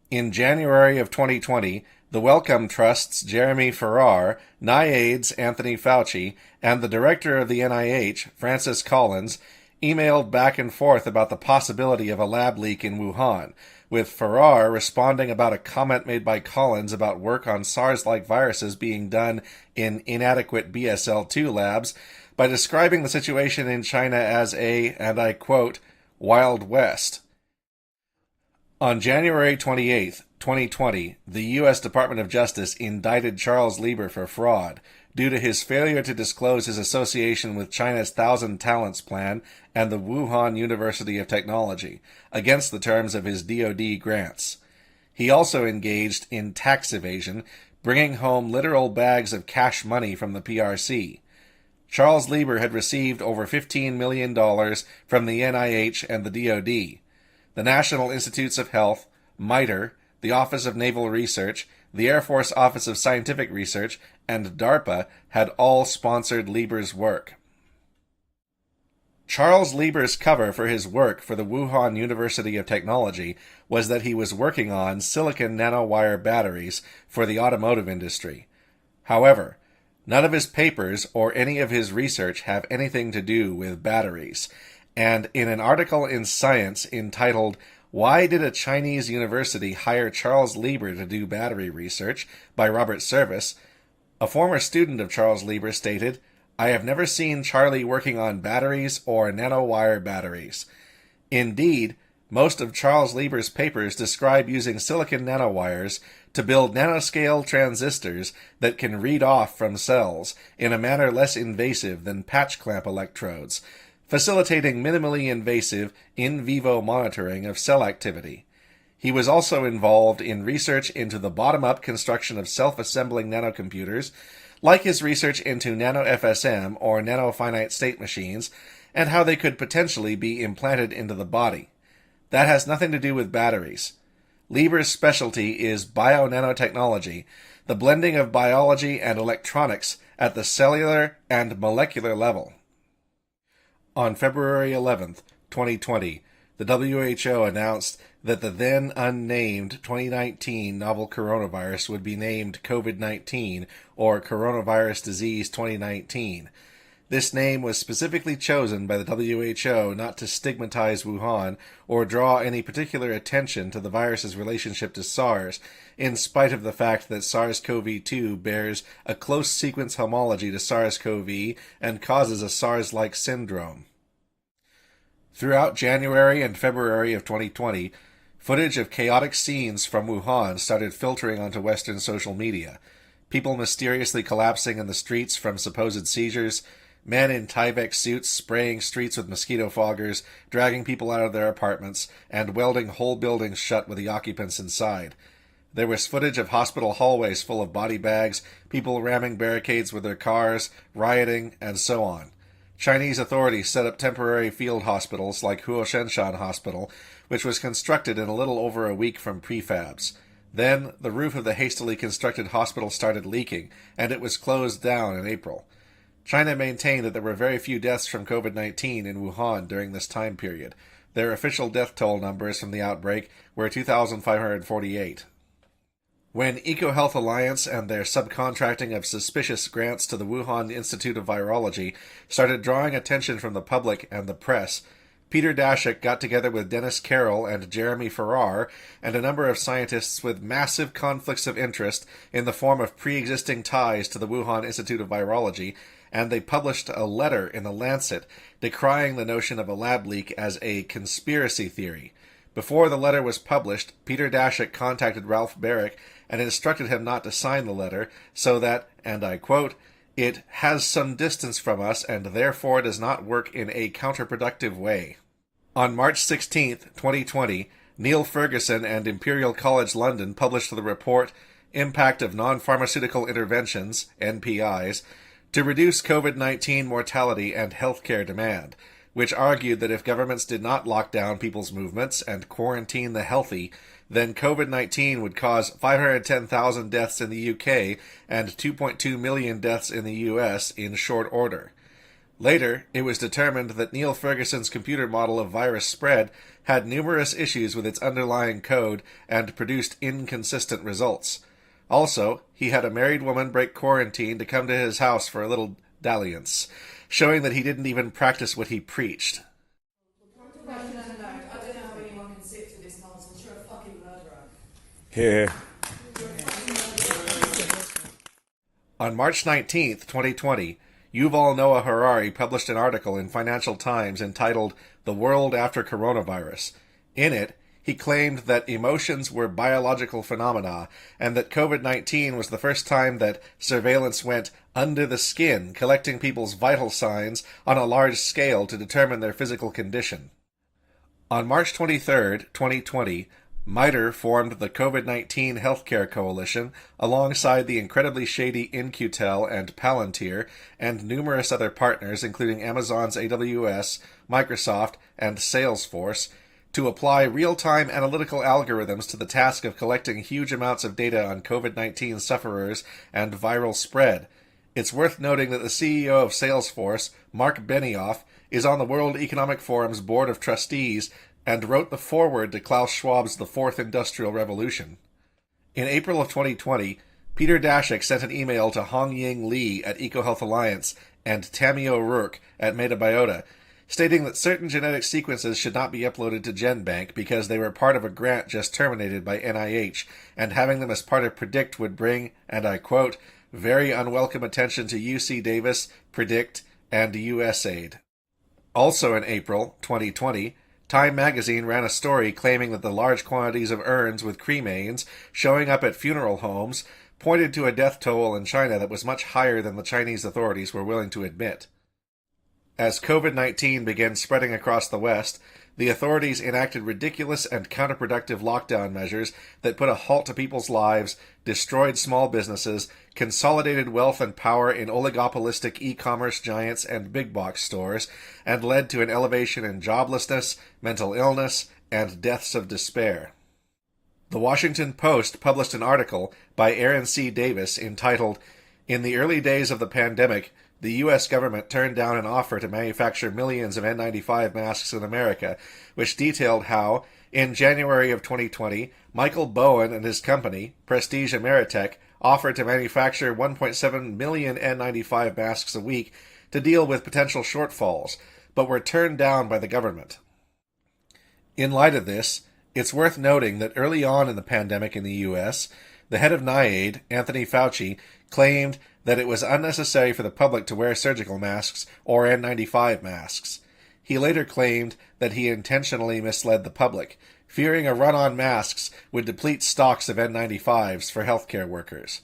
In January of 2020, the Wellcome Trust's Jeremy Farrar, NIAID's Anthony Fauci, and the director of the NIH, Francis Collins, emailed back and forth about the possibility of a lab leak in Wuhan, with Farrar responding about a comment made by Collins about work on SARS-like viruses being done in inadequate BSL-2 labs by describing the situation in China as a, and I quote, Wild West. On January 28, 2020, the U.S. Department of Justice indicted Charles Lieber for fraud due to his failure to disclose his association with China's Thousand Talents Plan and the Wuhan University of Technology, against the terms of his DoD grants. He also engaged in tax evasion, bringing home literal bags of cash money from the PRC. Charles Lieber had received over $15 million from the NIH and the DoD. The National Institutes of Health, MITRE, the Office of Naval Research, the Air Force Office of Scientific Research, and DARPA had all sponsored Lieber's work. Charles Lieber's cover for his work for the Wuhan University of Technology was that he was working on silicon nanowire batteries for the automotive industry. However, none of his papers or any of his research have anything to do with batteries, and in an article in Science entitled "Why Did a Chinese University Hire Charles Lieber to Do Battery Research?" by Robert Service, a former student of Charles Lieber stated, "I have never seen Charlie working on batteries or nanowire batteries." Indeed, most of Charles Lieber's papers describe using silicon nanowires to build nanoscale transistors that can read off from cells in a manner less invasive than patch clamp electrodes, facilitating minimally invasive in vivo monitoring of cell activity. He was also involved in research into the bottom-up construction of self-assembling nanocomputers, like his research into nano-FSM or nano-finite state machines, and how they could potentially be implanted into the body. That has nothing to do with batteries. Lieber's specialty is bio-nanotechnology, the blending of biology and electronics at the cellular and molecular level. On February 11, 2020, the WHO announced that the then unnamed 2019 novel coronavirus would be named COVID-19 or Coronavirus Disease 2019. This name was specifically chosen by the WHO not to stigmatize Wuhan or draw any particular attention to the virus's relationship to SARS, in spite of the fact that SARS-CoV-2 bears a close sequence homology to SARS-CoV and causes a SARS-like syndrome. Throughout January and February of 2020, Footage of chaotic scenes from Wuhan started filtering onto Western social media. People mysteriously collapsing in the streets from supposed seizures, men in Tyvek suits spraying streets with mosquito foggers, dragging people out of their apartments, and welding whole buildings shut with the occupants inside. There was footage of hospital hallways full of body bags, people ramming barricades with their cars, rioting, and so on. Chinese authorities set up temporary field hospitals like Huoshenshan Hospital, which was constructed in a little over a week from prefabs. Then, the roof of the hastily constructed hospital started leaking, and it was closed down in April. China maintained that there were very few deaths from COVID-19 in Wuhan during this time period. Their official death toll numbers from the outbreak were 2,548. When EcoHealth Alliance and their subcontracting of suspicious grants to the Wuhan Institute of Virology started drawing attention from the public and the press, Peter Daszak got together with Dennis Carroll and Jeremy Farrar and a number of scientists with massive conflicts of interest in the form of pre-existing ties to the Wuhan Institute of Virology, and they published a letter in The Lancet decrying the notion of a lab leak as a conspiracy theory. Before the letter was published, Peter Daszak contacted Ralph Barrick and instructed him not to sign the letter so that, and I quote, "it has some distance from us and therefore does not work in a counterproductive way." On March 16, 2020, Neil Ferguson and Imperial College London published the report Impact of Non-Pharmaceutical Interventions, NPIs, to reduce COVID-19 mortality and healthcare demand, which argued that if governments did not lock down people's movements and quarantine the healthy, then COVID-19 would cause 510,000 deaths in the UK and 2.2 million deaths in the US in short order. Later, it was determined that Neil Ferguson's computer model of virus spread had numerous issues with its underlying code and produced inconsistent results. Also, he had a married woman break quarantine to come to his house for a little dalliance, showing that he didn't even practice what he preached. No, I don't know how anyone can sit through this nonsense. You're a fucking murderer. Here. On March 19, 2020, Yuval Noah Harari published an article in Financial Times entitled The World After Coronavirus. In it, he claimed that emotions were biological phenomena and that COVID-19 was the first time that surveillance went under the skin, collecting people's vital signs on a large scale to determine their physical condition. On March 23, 2020, MITRE formed the COVID-19 Healthcare Coalition alongside the incredibly shady In-Q-Tel and Palantir and numerous other partners including Amazon's AWS, Microsoft, and Salesforce to apply real-time analytical algorithms to the task of collecting huge amounts of data on COVID-19 sufferers and viral spread. It's worth noting that the CEO of Salesforce, Mark Benioff, is on the World Economic Forum's Board of Trustees and wrote the foreword to Klaus Schwab's The Fourth Industrial Revolution. In April of 2020, Peter Daszak sent an email to Hongying Li at EcoHealth Alliance and Tammy O'Rourke at Metabiota, stating that certain genetic sequences should not be uploaded to GenBank because they were part of a grant just terminated by NIH, and having them as part of PREDICT would bring, and I quote, very unwelcome attention to UC Davis, PREDICT, and USAID. Also in April 2020, Time magazine ran a story claiming that the large quantities of urns with cremains showing up at funeral homes pointed to a death toll in China that was much higher than the Chinese authorities were willing to admit. As COVID-19 began spreading across the West, the authorities enacted ridiculous and counterproductive lockdown measures that put a halt to people's lives, destroyed small businesses, consolidated wealth and power in oligopolistic e-commerce giants and big box stores, and led to an elevation in joblessness, mental illness, and deaths of despair. The Washington Post published an article by Aaron C. Davis entitled, "In the Early Days of the Pandemic, the U.S. government turned down an offer to manufacture millions of N95 masks in America," which detailed how, in January of 2020, Michael Bowen and his company, Prestige Ameritech, offered to manufacture 1.7 million N95 masks a week to deal with potential shortfalls, but were turned down by the government. In light of this, it's worth noting that early on in the pandemic in the U.S., the head of NIAID, Anthony Fauci, claimed that it was unnecessary for the public to wear surgical masks or N95 masks. He later claimed that he intentionally misled the public, fearing a run on masks would deplete stocks of N95s for healthcare workers.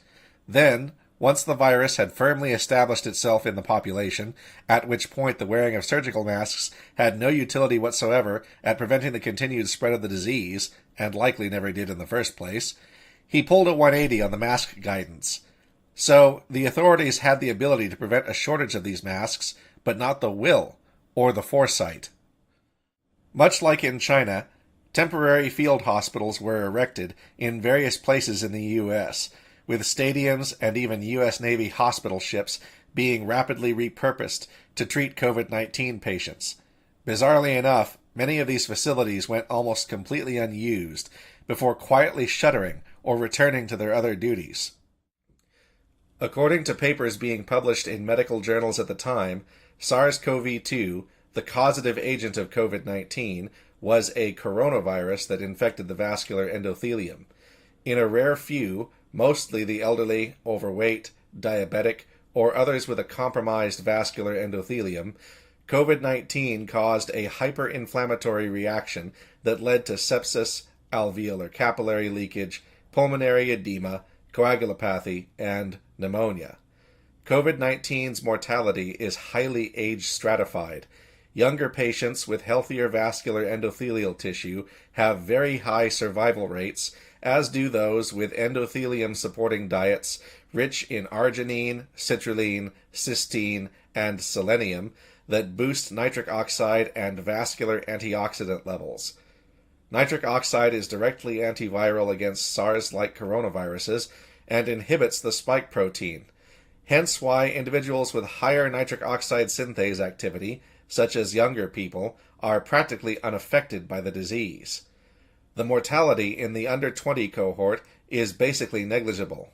Then, once the virus had firmly established itself in the population, at which point the wearing of surgical masks had no utility whatsoever at preventing the continued spread of the disease, and likely never did in the first place, he pulled a 180 on the mask guidance. So, the authorities had the ability to prevent a shortage of these masks, but not the will, or the foresight. Much like in China, temporary field hospitals were erected in various places in the U.S., with stadiums and even U.S. Navy hospital ships being rapidly repurposed to treat COVID-19 patients. Bizarrely enough, many of these facilities went almost completely unused before quietly shuttering or returning to their other duties. According to papers being published in medical journals at the time, SARS-CoV-2, the causative agent of COVID-19, was a coronavirus that infected the vascular endothelium. In a rare few, mostly the elderly, overweight, diabetic, or others with a compromised vascular endothelium, COVID-19 caused a hyperinflammatory reaction that led to sepsis, alveolar capillary leakage, pulmonary edema, coagulopathy, and pneumonia. COVID-19's mortality is highly age-stratified. Younger patients with healthier vascular endothelial tissue have very high survival rates, as do those with endothelium-supporting diets rich in arginine, citrulline, cysteine, and selenium that boost nitric oxide and vascular antioxidant levels. Nitric oxide is directly antiviral against SARS-like coronaviruses and inhibits the spike protein, hence why individuals with higher nitric oxide synthase activity, such as younger people, are practically unaffected by the disease. The mortality in the under 20 cohort is basically negligible.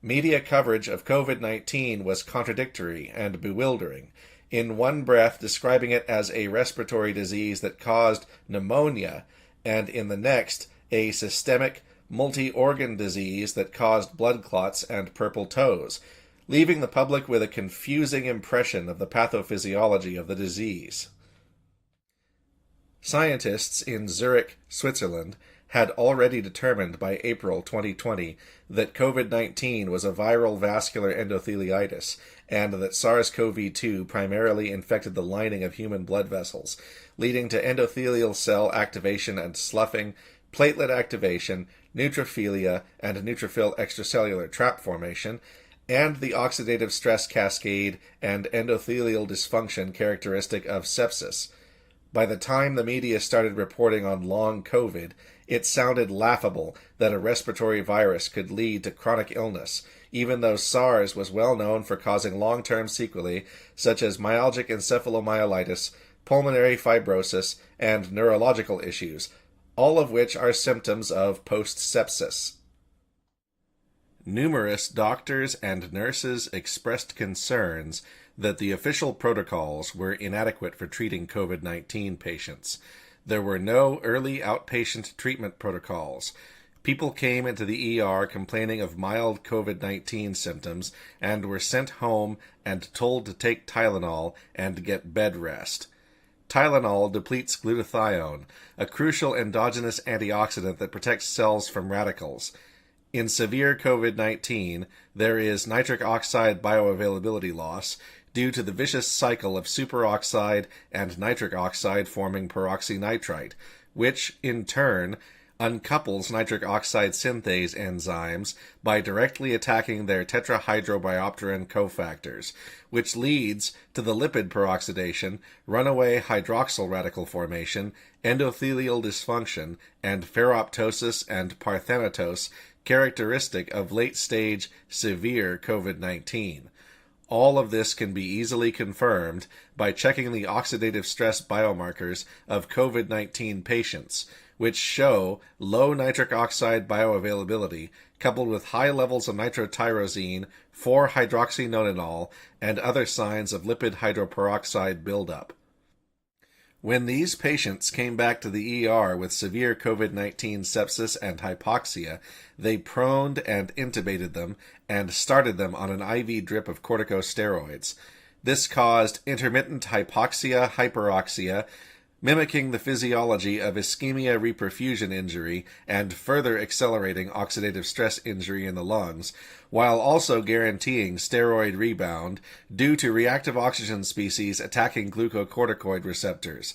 Media coverage of COVID-19 was contradictory and bewildering, in one breath describing it as a respiratory disease that caused pneumonia, and in the next, a systemic, multi-organ disease that caused blood clots and purple toes, leaving the public with a confusing impression of the pathophysiology of the disease. Scientists in Zurich, Switzerland, had already determined by April 2020 that COVID-19 was a viral vascular endotheliitis, and that SARS-CoV-2 primarily infected the lining of human blood vessels, leading to endothelial cell activation and sloughing, platelet activation, neutrophilia, and neutrophil extracellular trap formation, and the oxidative stress cascade and endothelial dysfunction characteristic of sepsis. By the time the media started reporting on long COVID, it sounded laughable that a respiratory virus could lead to chronic illness, even though SARS was well known for causing long-term sequelae such as myalgic encephalomyelitis, pulmonary fibrosis, and neurological issues, all of which are symptoms of post-sepsis. Numerous doctors and nurses expressed concerns that the official protocols were inadequate for treating COVID-19 patients. There were no early outpatient treatment protocols. People came into the ER complaining of mild COVID-19 symptoms and were sent home and told to take Tylenol and get bed rest. Tylenol depletes glutathione, a crucial endogenous antioxidant that protects cells from radicals. In severe COVID-19, there is nitric oxide bioavailability loss due to the vicious cycle of superoxide and nitric oxide forming peroxynitrite, which, in turn, uncouples nitric oxide synthase enzymes by directly attacking their tetrahydrobiopterin cofactors, which leads to the lipid peroxidation, runaway hydroxyl radical formation, endothelial dysfunction, and ferroptosis and parthenatose characteristic of late-stage severe COVID-19. All of this can be easily confirmed by checking the oxidative stress biomarkers of COVID-19 patients, which show low nitric oxide bioavailability coupled with high levels of nitrotyrosine, 4-hydroxynonenal, and other signs of lipid hydroperoxide buildup. When these patients came back to the ER with severe COVID-19 sepsis and hypoxia, they proned and intubated them and started them on an IV drip of corticosteroids. This caused intermittent hypoxia, hyperoxia, mimicking the physiology of ischemia reperfusion injury and further accelerating oxidative stress injury in the lungs, while also guaranteeing steroid rebound due to reactive oxygen species attacking glucocorticoid receptors.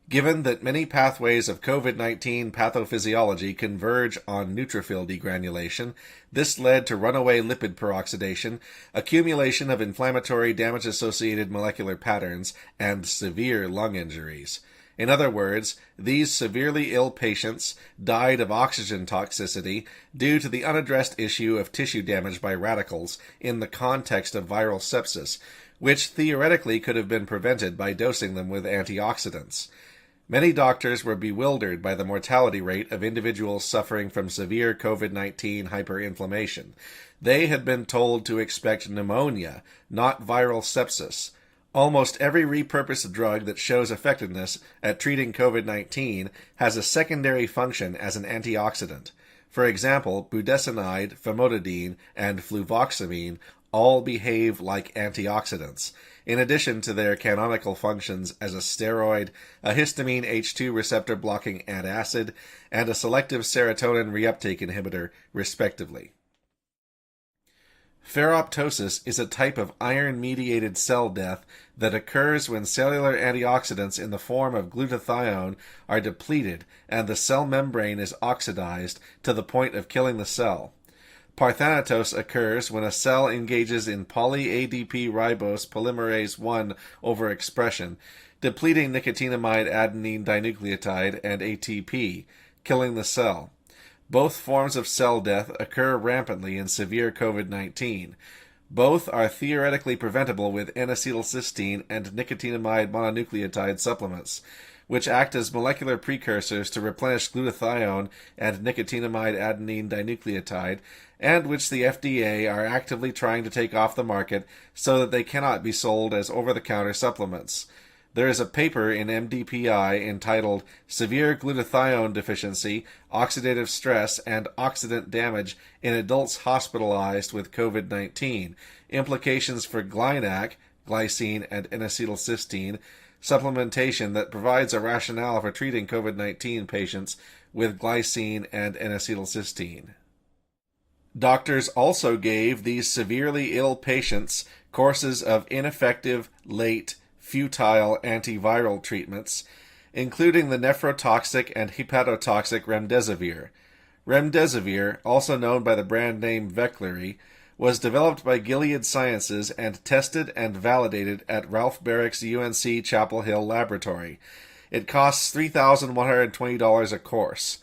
Given that many pathways of COVID-19 pathophysiology converge on neutrophil degranulation, this led to runaway lipid peroxidation, accumulation of inflammatory damage-associated molecular patterns, and severe lung injuries. In other words, these severely ill patients died of oxygen toxicity due to the unaddressed issue of tissue damage by radicals in the context of viral sepsis, which theoretically could have been prevented by dosing them with antioxidants. Many doctors were bewildered by the mortality rate of individuals suffering from severe COVID-19 hyperinflammation. They had been told to expect pneumonia, not viral sepsis. Almost every repurposed drug that shows effectiveness at treating COVID-19 has a secondary function as an antioxidant. For example, budesonide, famotidine, and fluvoxamine all behave like antioxidants, in addition to their canonical functions as a steroid, a histamine H2 receptor blocking antacid, and a selective serotonin reuptake inhibitor, respectively. Ferroptosis is a type of iron-mediated cell death that occurs when cellular antioxidants in the form of glutathione are depleted and the cell membrane is oxidized to the point of killing the cell. Parthanatos occurs when a cell engages in poly-ADP ribose polymerase I overexpression, depleting nicotinamide adenine dinucleotide and ATP, killing the cell. Both forms of cell death occur rampantly in severe COVID-19. Both are theoretically preventable with N-acetylcysteine and nicotinamide mononucleotide supplements, which act as molecular precursors to replenish glutathione and nicotinamide adenine dinucleotide, and which the FDA are actively trying to take off the market so that they cannot be sold as over-the-counter supplements. There is a paper in MDPI entitled Severe Glutathione Deficiency, Oxidative Stress, and Oxidant Damage in Adults Hospitalized with COVID-19, Implications for GlyNAC, glycine and N-acetylcysteine, supplementation that provides a rationale for treating COVID-19 patients with glycine and N-acetylcysteine. Doctors also gave these severely ill patients courses of ineffective, late, futile antiviral treatments, including the nephrotoxic and hepatotoxic remdesivir. Remdesivir, also known by the brand name Veklury, was developed by Gilead Sciences and tested and validated at Ralph Barrick's UNC Chapel Hill laboratory. It costs $3,120 a course.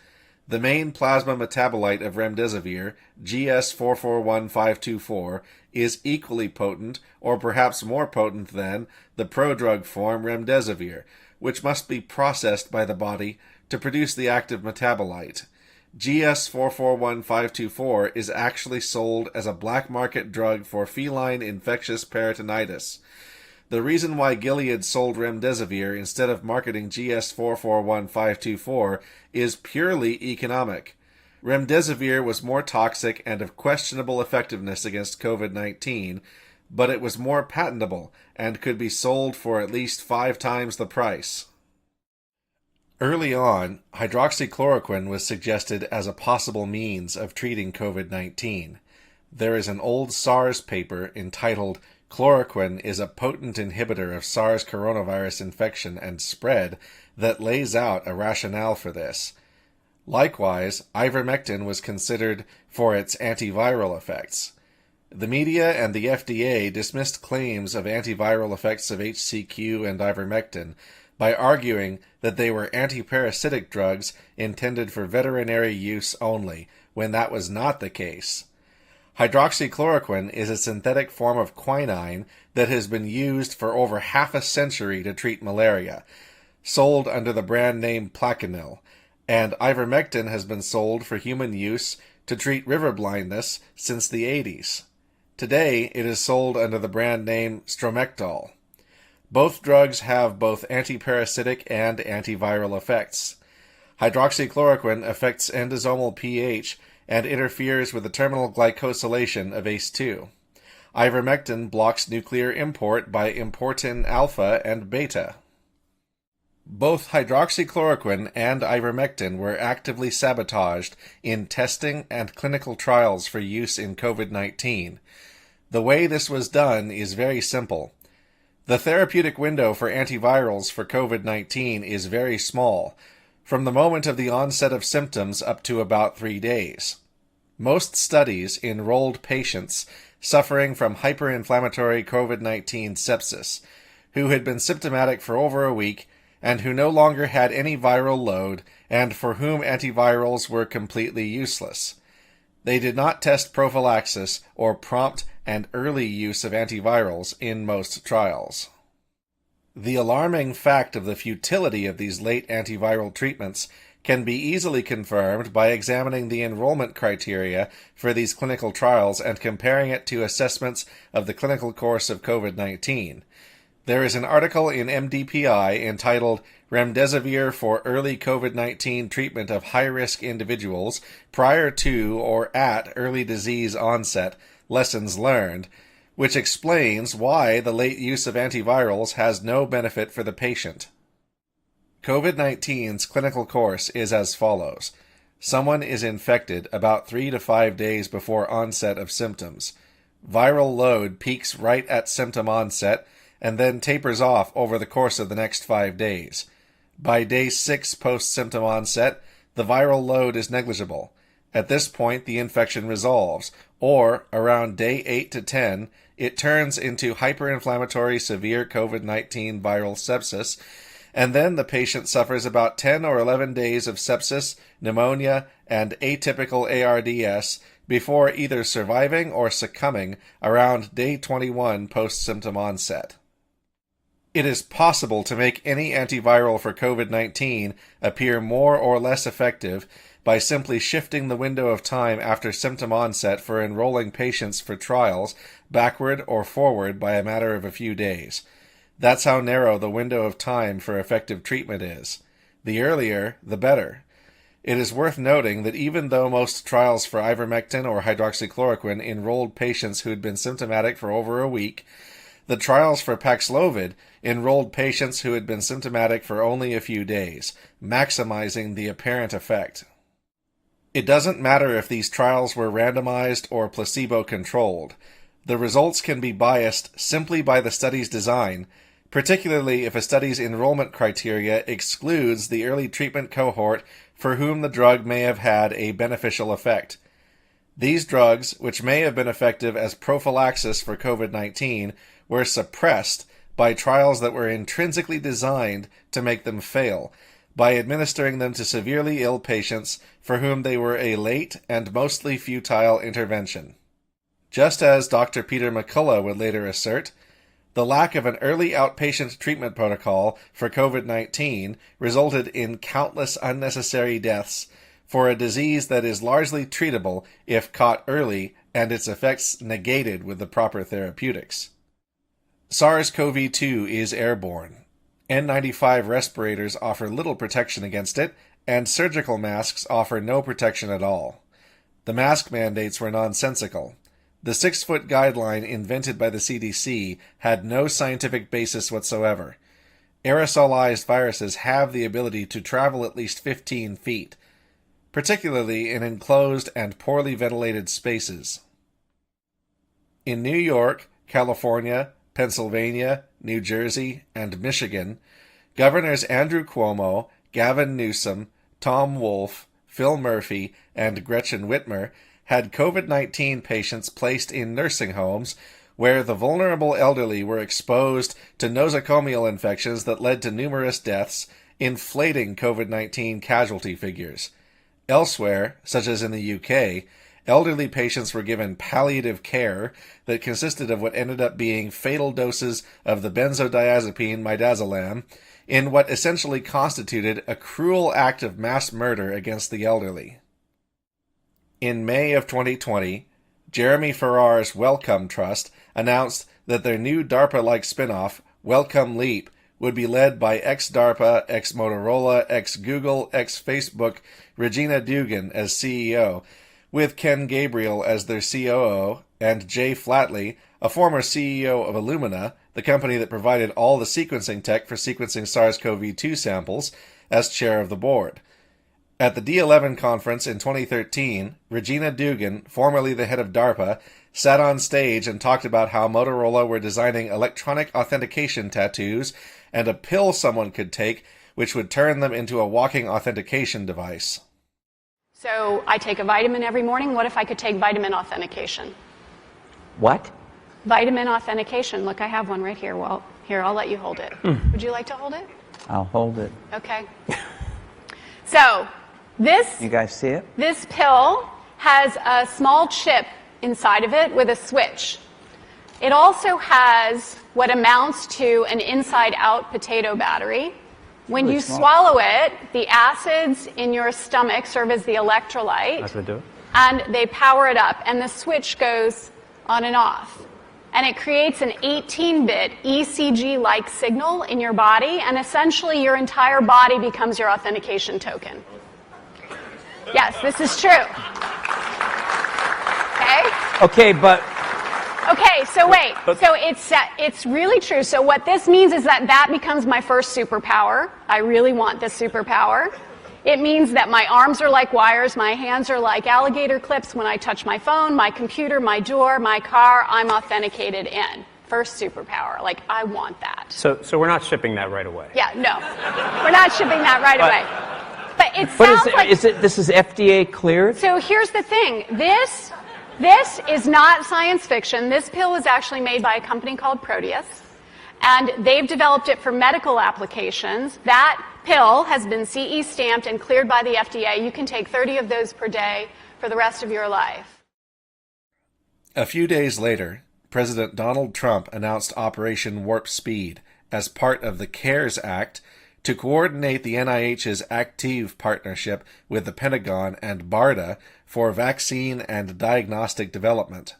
The main plasma metabolite of remdesivir, GS441524, is equally potent, or perhaps more potent than, the prodrug form remdesivir, which must be processed by the body to produce the active metabolite. GS441524 is actually sold as a black market drug for feline infectious peritonitis. The reason why Gilead sold remdesivir instead of marketing GS441524 is purely economic. Remdesivir was more toxic and of questionable effectiveness against COVID-19, but it was more patentable and could be sold for at least 5 times the price. Early on, hydroxychloroquine was suggested as a possible means of treating COVID-19. There is an old SARS paper entitled Chloroquine is a potent inhibitor of SARS coronavirus infection and spread that lays out a rationale for this. Likewise, ivermectin was considered for its antiviral effects. The media and the FDA dismissed claims of antiviral effects of HCQ and ivermectin by arguing that they were antiparasitic drugs intended for veterinary use only, when that was not the case. Hydroxychloroquine is a synthetic form of quinine that has been used for over half a century to treat malaria, sold under the brand name Plaquenil, and ivermectin has been sold for human use to treat river blindness since the 80s. Today, it is sold under the brand name Stromectol. Both drugs have both antiparasitic and antiviral effects. Hydroxychloroquine affects endosomal pH and interferes with the terminal glycosylation of ACE2. Ivermectin blocks nuclear import by importin alpha and beta. Both hydroxychloroquine and ivermectin were actively sabotaged in testing and clinical trials for use in COVID-19. The way this was done is very simple. The therapeutic window for antivirals for COVID-19 is very small, from the moment of the onset of symptoms up to about 3 days. Most studies enrolled patients suffering from hyperinflammatory COVID-19 sepsis, who had been symptomatic for over a week and who no longer had any viral load and for whom antivirals were completely useless. They did not test prophylaxis or prompt and early use of antivirals in most trials. The alarming fact of the futility of these late antiviral treatments can be easily confirmed by examining the enrollment criteria for these clinical trials and comparing it to assessments of the clinical course of COVID-19. There is an article in MDPI entitled Remdesivir for Early COVID-19 Treatment of High-Risk Individuals Prior to or at Early Disease Onset, Lessons Learned, which explains why the late use of antivirals has no benefit for the patient. COVID-19's clinical course is as follows. Someone is infected about 3 to 5 days before onset of symptoms. Viral load peaks right at symptom onset and then tapers off over the course of the next 5 days. By day 6 post-symptom onset, the viral load is negligible. At this point, the infection resolves, or around day 8 to 10, it turns into hyperinflammatory severe COVID-19 viral sepsis, and then the patient suffers about 10 or 11 days of sepsis, pneumonia, and atypical ARDS before either surviving or succumbing around day 21 post-symptom onset. It is possible to make any antiviral for COVID-19 appear more or less effective by simply shifting the window of time after symptom onset for enrolling patients for trials backward or forward by a matter of a few days. That's how narrow the window of time for effective treatment is. The earlier, the better. It is worth noting that even though most trials for ivermectin or hydroxychloroquine enrolled patients who had been symptomatic for over a week, the trials for Paxlovid enrolled patients who had been symptomatic for only a few days, maximizing the apparent effect. It doesn't matter if these trials were randomized or placebo-controlled. The results can be biased simply by the study's design, particularly if a study's enrollment criteria excludes the early treatment cohort for whom the drug may have had a beneficial effect. These drugs, which may have been effective as prophylaxis for COVID-19, were suppressed by trials that were intrinsically designed to make them fail, by administering them to severely ill patients for whom they were a late and mostly futile intervention. Just as Dr. Peter McCullough would later assert, the lack of an early outpatient treatment protocol for COVID-19 resulted in countless unnecessary deaths for a disease that is largely treatable if caught early and its effects negated with the proper therapeutics. SARS-CoV-2 is airborne. N95 respirators offer little protection against it, and surgical masks offer no protection at all. The mask mandates were nonsensical. The 6-foot guideline invented by the CDC had no scientific basis whatsoever. Aerosolized viruses have the ability to travel at least 15 feet, particularly in enclosed and poorly ventilated spaces. In New York, California, Pennsylvania, New Jersey, and Michigan, Governors Andrew Cuomo, Gavin Newsom, Tom Wolf, Phil Murphy, and Gretchen Whitmer had COVID-19 patients placed in nursing homes where the vulnerable elderly were exposed to nosocomial infections that led to numerous deaths, inflating COVID-19 casualty figures. Elsewhere, such as in the UK, elderly patients were given palliative care that consisted of what ended up being fatal doses of the benzodiazepine midazolam in what essentially constituted a cruel act of mass murder against the elderly. In May of 2020, Jeremy Farrar's Wellcome Trust announced that their new DARPA-like spin-off, Wellcome Leap, would be led by ex-DARPA, ex-Motorola, ex-Google, ex-Facebook Regina Dugan as CEO, with Ken Gabriel as their COO and Jay Flatley, a former CEO of Illumina, the company that provided all the sequencing tech for sequencing SARS-CoV-2 samples, as chair of the board. At the D11 conference in 2013, Regina Dugan, formerly the head of DARPA, sat on stage and talked about how Motorola were designing electronic authentication tattoos and a pill someone could take which would turn them into a walking authentication device. So I take a vitamin every morning. What if I could take vitamin authentication? What? Vitamin authentication. Look, I have one right here. Well, here, I'll let you hold it. Would you like to hold it? I'll hold it. Okay. So this, You guys see it? this pill has a small chip inside of it with a switch. It also has what amounts to an inside-out potato battery. When Really you small. swallow it, the acids in your stomach serve as the electrolyte. That's what I do. And they power it up, and the switch goes on and off. And it creates an 18-bit ECG-like signal in your body, and essentially your entire body becomes your authentication token. Yes, this is true. Okay? Okay, but Okay, so wait. So it's really true. So what this means is that becomes my first superpower. I really want this superpower. It means that my arms are like wires, my hands are like alligator clips. When I touch my phone, my computer, my door, my car, I'm authenticated in. First superpower. Like, I want that. So we're not shipping that right away. Yeah, no. We're not shipping that right away. But it but sounds like... this is FDA cleared? So here's the thing. This is not science fiction. This pill was actually made by a company called Proteus, and they've developed it for medical applications. That pill has been CE stamped and cleared by the FDA. You can take 30 of those per day for the rest of your life. A few days later, President Donald Trump announced Operation Warp Speed as part of the CARES Act to coordinate the NIH's active partnership with the Pentagon and BARDA for vaccine and diagnostic development.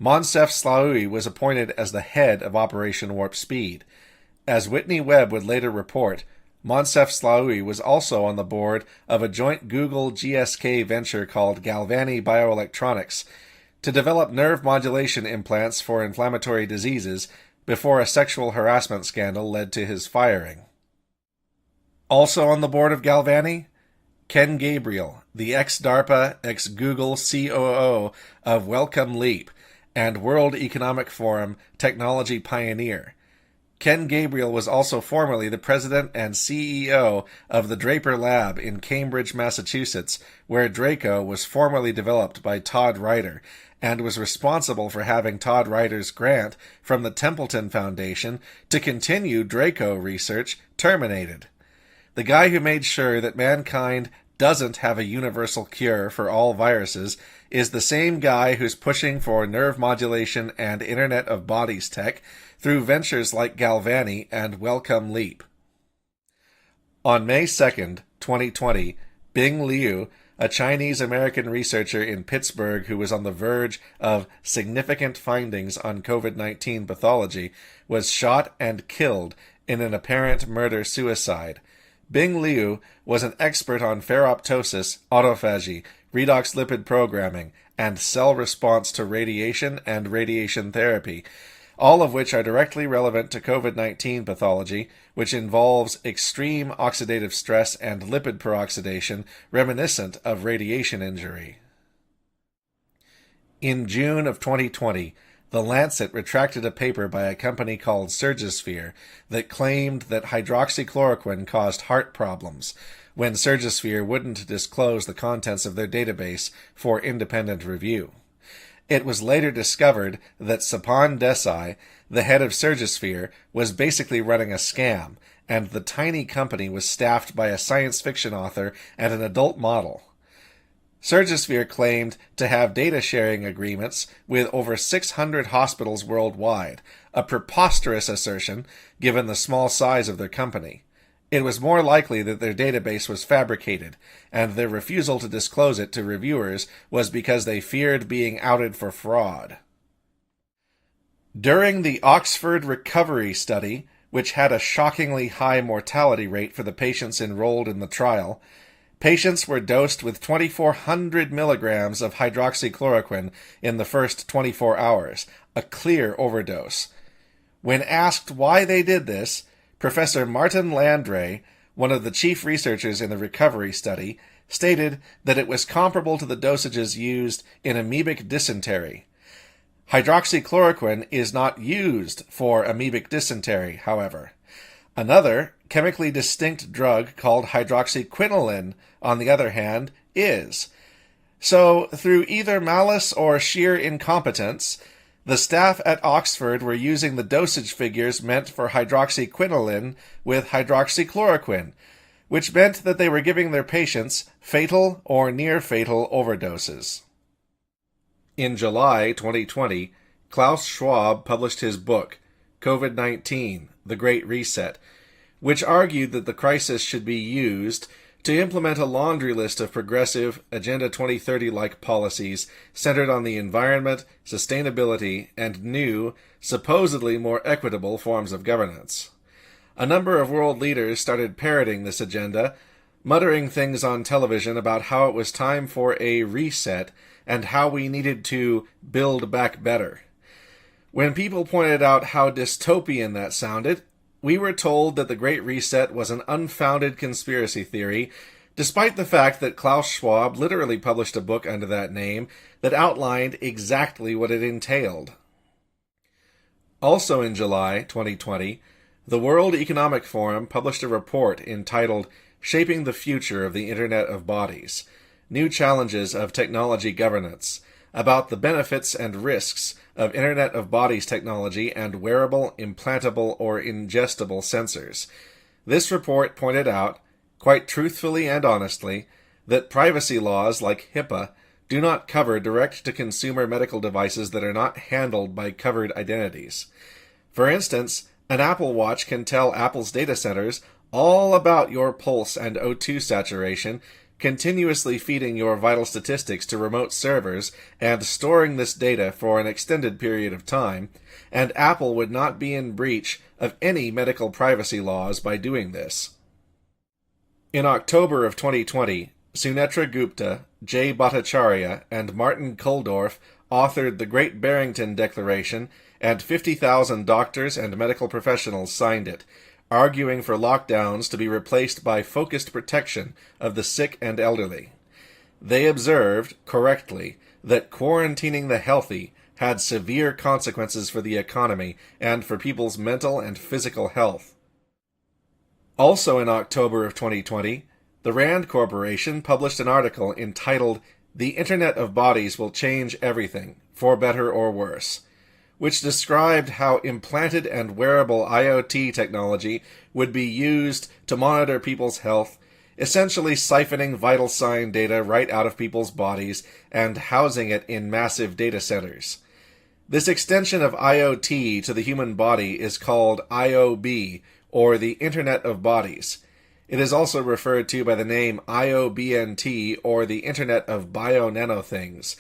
Moncef Slaoui was appointed as the head of Operation Warp Speed. As Whitney Webb would later report, Moncef Slaoui was also on the board of a joint Google-GSK venture called Galvani Bioelectronics to develop nerve modulation implants for inflammatory diseases before a sexual harassment scandal led to his firing. Also on the board of Galvani, Ken Gabriel, the ex-DARPA, ex-Google COO of Welcome Leap and World Economic Forum technology pioneer. Ken Gabriel was also formerly the president and CEO of the Draper Lab in Cambridge, Massachusetts, where Draco was formerly developed by Todd Ryder, and was responsible for having Todd Ryder's grant from the Templeton Foundation to continue Draco research terminated. The guy who made sure that mankind doesn't have a universal cure for all viruses is the same guy who's pushing for nerve modulation and Internet of Bodies tech through ventures like Galvani and Welcome Leap. On May 2nd, 2020, Bing Liu, a Chinese-American researcher in Pittsburgh who was on the verge of significant findings on COVID-19 pathology, was shot and killed in an apparent murder-suicide. Bing Liu was an expert on ferroptosis, autophagy, redox lipid programming, and cell response to radiation and radiation therapy, all of which are directly relevant to COVID-19 pathology, which involves extreme oxidative stress and lipid peroxidation reminiscent of radiation injury. In June of 2020, The Lancet retracted a paper by a company called Surgisphere that claimed that hydroxychloroquine caused heart problems, when Surgisphere wouldn't disclose the contents of their database for independent review. It was later discovered that Sapan Desai, the head of Surgisphere, was basically running a scam, and the tiny company was staffed by a science fiction author and an adult model. Surgisphere claimed to have data-sharing agreements with over 600 hospitals worldwide, a preposterous assertion given the small size of their company. It was more likely that their database was fabricated, and their refusal to disclose it to reviewers was because they feared being outed for fraud. During the Oxford Recovery Study, which had a shockingly high mortality rate for the patients enrolled in the trial, Patients were dosed with 2,400 milligrams of hydroxychloroquine in the first 24 hours, a clear overdose. When asked why they did this, Professor Martin Landray, one of the chief researchers in the recovery study, stated that it was comparable to the dosages used in amoebic dysentery. Hydroxychloroquine is not used for amoebic dysentery, however. Another, chemically distinct drug called hydroxyquinoline, on the other hand, is. So, through either malice or sheer incompetence, the staff at Oxford were using the dosage figures meant for hydroxyquinoline with hydroxychloroquine, which meant that they were giving their patients fatal or near-fatal overdoses. In July 2020, Klaus Schwab published his book, COVID-19, The Great Reset, which argued that the crisis should be used to implement a laundry list of progressive Agenda 2030-like policies centered on the environment, sustainability, and new, supposedly more equitable forms of governance. A number of world leaders started parroting this agenda, muttering things on television about how it was time for a reset and how we needed to build back better. When people pointed out how dystopian that sounded, we were told that the Great Reset was an unfounded conspiracy theory, despite the fact that Klaus Schwab literally published a book under that name that outlined exactly what it entailed. Also in July 2020, the World Economic Forum published a report entitled Shaping the Future of the Internet of Bodies, New Challenges of Technology Governance, about the benefits and risks of Internet of Bodies technology and wearable, implantable, or ingestible sensors. This report pointed out, quite truthfully and honestly, that privacy laws like HIPAA do not cover direct-to-consumer medical devices that are not handled by covered identities. For instance, an Apple Watch can tell Apple's data centers all about your pulse and O2 saturation, continuously feeding your vital statistics to remote servers and storing this data for an extended period of time, and Apple would not be in breach of any medical privacy laws by doing this. In October of 2020, Sunetra Gupta, Jay Bhattacharya, and Martin Kulldorff authored the Great Barrington Declaration, and 50,000 doctors and medical professionals signed it, arguing for lockdowns to be replaced by focused protection of the sick and elderly. They observed, correctly, that quarantining the healthy had severe consequences for the economy and for people's mental and physical health. Also in October of 2020, the Rand Corporation published an article entitled The Internet of Bodies Will Change Everything, for Better or Worse, which described how implanted and wearable IoT technology would be used to monitor people's health, essentially siphoning vital sign data right out of people's bodies and housing it in massive data centers. This extension of IoT to the human body is called IOB, or the Internet of Bodies. It is also referred to by the name IOBNT, or the Internet of Bio-Nanothings,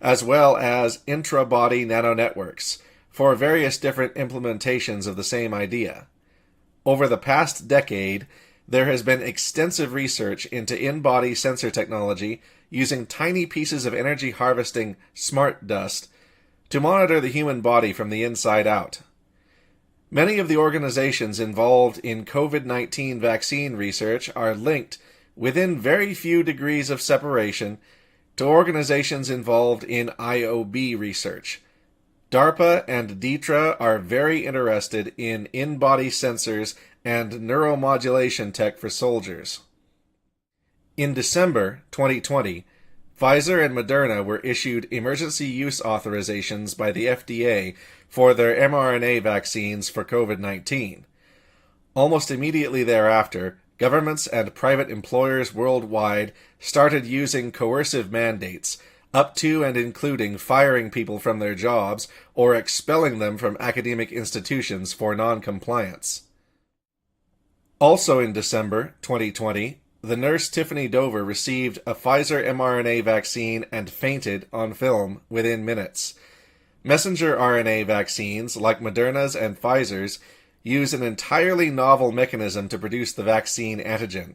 as well as intra-body nanonetworks, for various different implementations of the same idea. Over the past decade, there has been extensive research into in-body sensor technology using tiny pieces of energy-harvesting smart dust to monitor the human body from the inside out. Many of the organizations involved in COVID-19 vaccine research are linked, within very few degrees of separation, to organizations involved in IOB research. DARPA and DITRA are very interested in in-body sensors and neuromodulation tech for soldiers. In December 2020, Pfizer and Moderna were issued emergency use authorizations by the FDA for their mRNA vaccines for COVID-19. Almost immediately thereafter, governments and private employers worldwide started using coercive mandates, up to and including firing people from their jobs or expelling them from academic institutions for non-compliance. Also in December 2020, the nurse Tiffany Dover received a Pfizer mRNA vaccine and fainted on film within minutes. Messenger RNA vaccines, like Moderna's and Pfizer's, use an entirely novel mechanism to produce the vaccine antigen.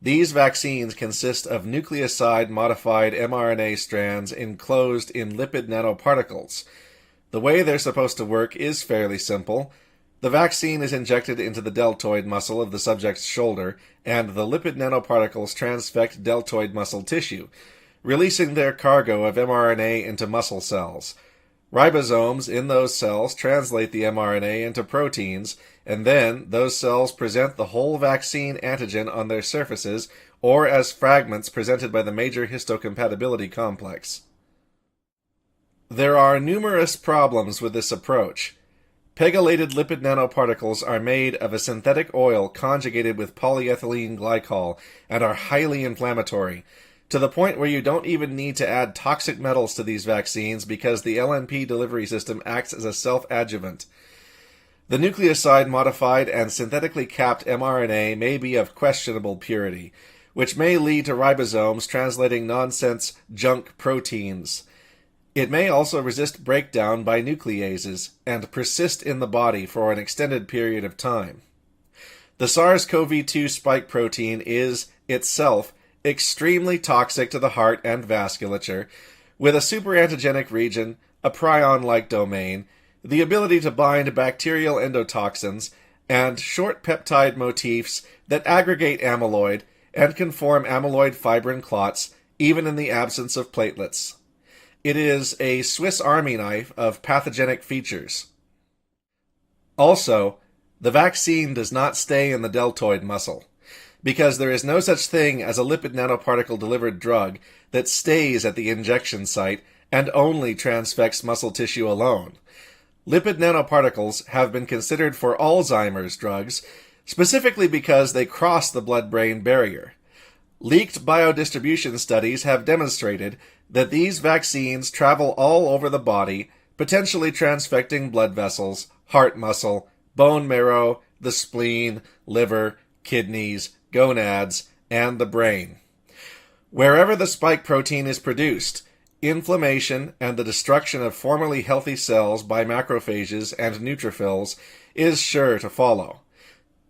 These vaccines consist of nucleoside-modified mRNA strands enclosed in lipid nanoparticles. The way they're supposed to work is fairly simple. The vaccine is injected into the deltoid muscle of the subject's shoulder, and the lipid nanoparticles transfect deltoid muscle tissue, releasing their cargo of mRNA into muscle cells. Ribosomes in those cells translate the mRNA into proteins, and then those cells present the whole vaccine antigen on their surfaces or as fragments presented by the major histocompatibility complex. There are numerous problems with this approach. Pegylated lipid nanoparticles are made of a synthetic oil conjugated with polyethylene glycol and are highly inflammatory, to the point where you don't even need to add toxic metals to these vaccines because the LNP delivery system acts as a self-adjuvant. The nucleoside-modified and synthetically capped mRNA may be of questionable purity, which may lead to ribosomes translating nonsense junk proteins. It may also resist breakdown by nucleases and persist in the body for an extended period of time. The SARS-CoV-2 spike protein is, itself, extremely toxic to the heart and vasculature, with a superantigenic region, a prion-like domain, the ability to bind bacterial endotoxins, and short peptide motifs that aggregate amyloid and can form amyloid fibrin clots, even in the absence of platelets. It is a Swiss Army knife of pathogenic features. Also, the vaccine does not stay in the deltoid muscle, because there is no such thing as a lipid nanoparticle-delivered drug that stays at the injection site and only transfects muscle tissue alone. Lipid nanoparticles have been considered for Alzheimer's drugs, specifically because they cross the blood-brain barrier. Leaked biodistribution studies have demonstrated that these vaccines travel all over the body, potentially transfecting blood vessels, heart muscle, bone marrow, the spleen, liver, kidneys, gonads, and the brain. Wherever the spike protein is produced, inflammation and the destruction of formerly healthy cells by macrophages and neutrophils is sure to follow.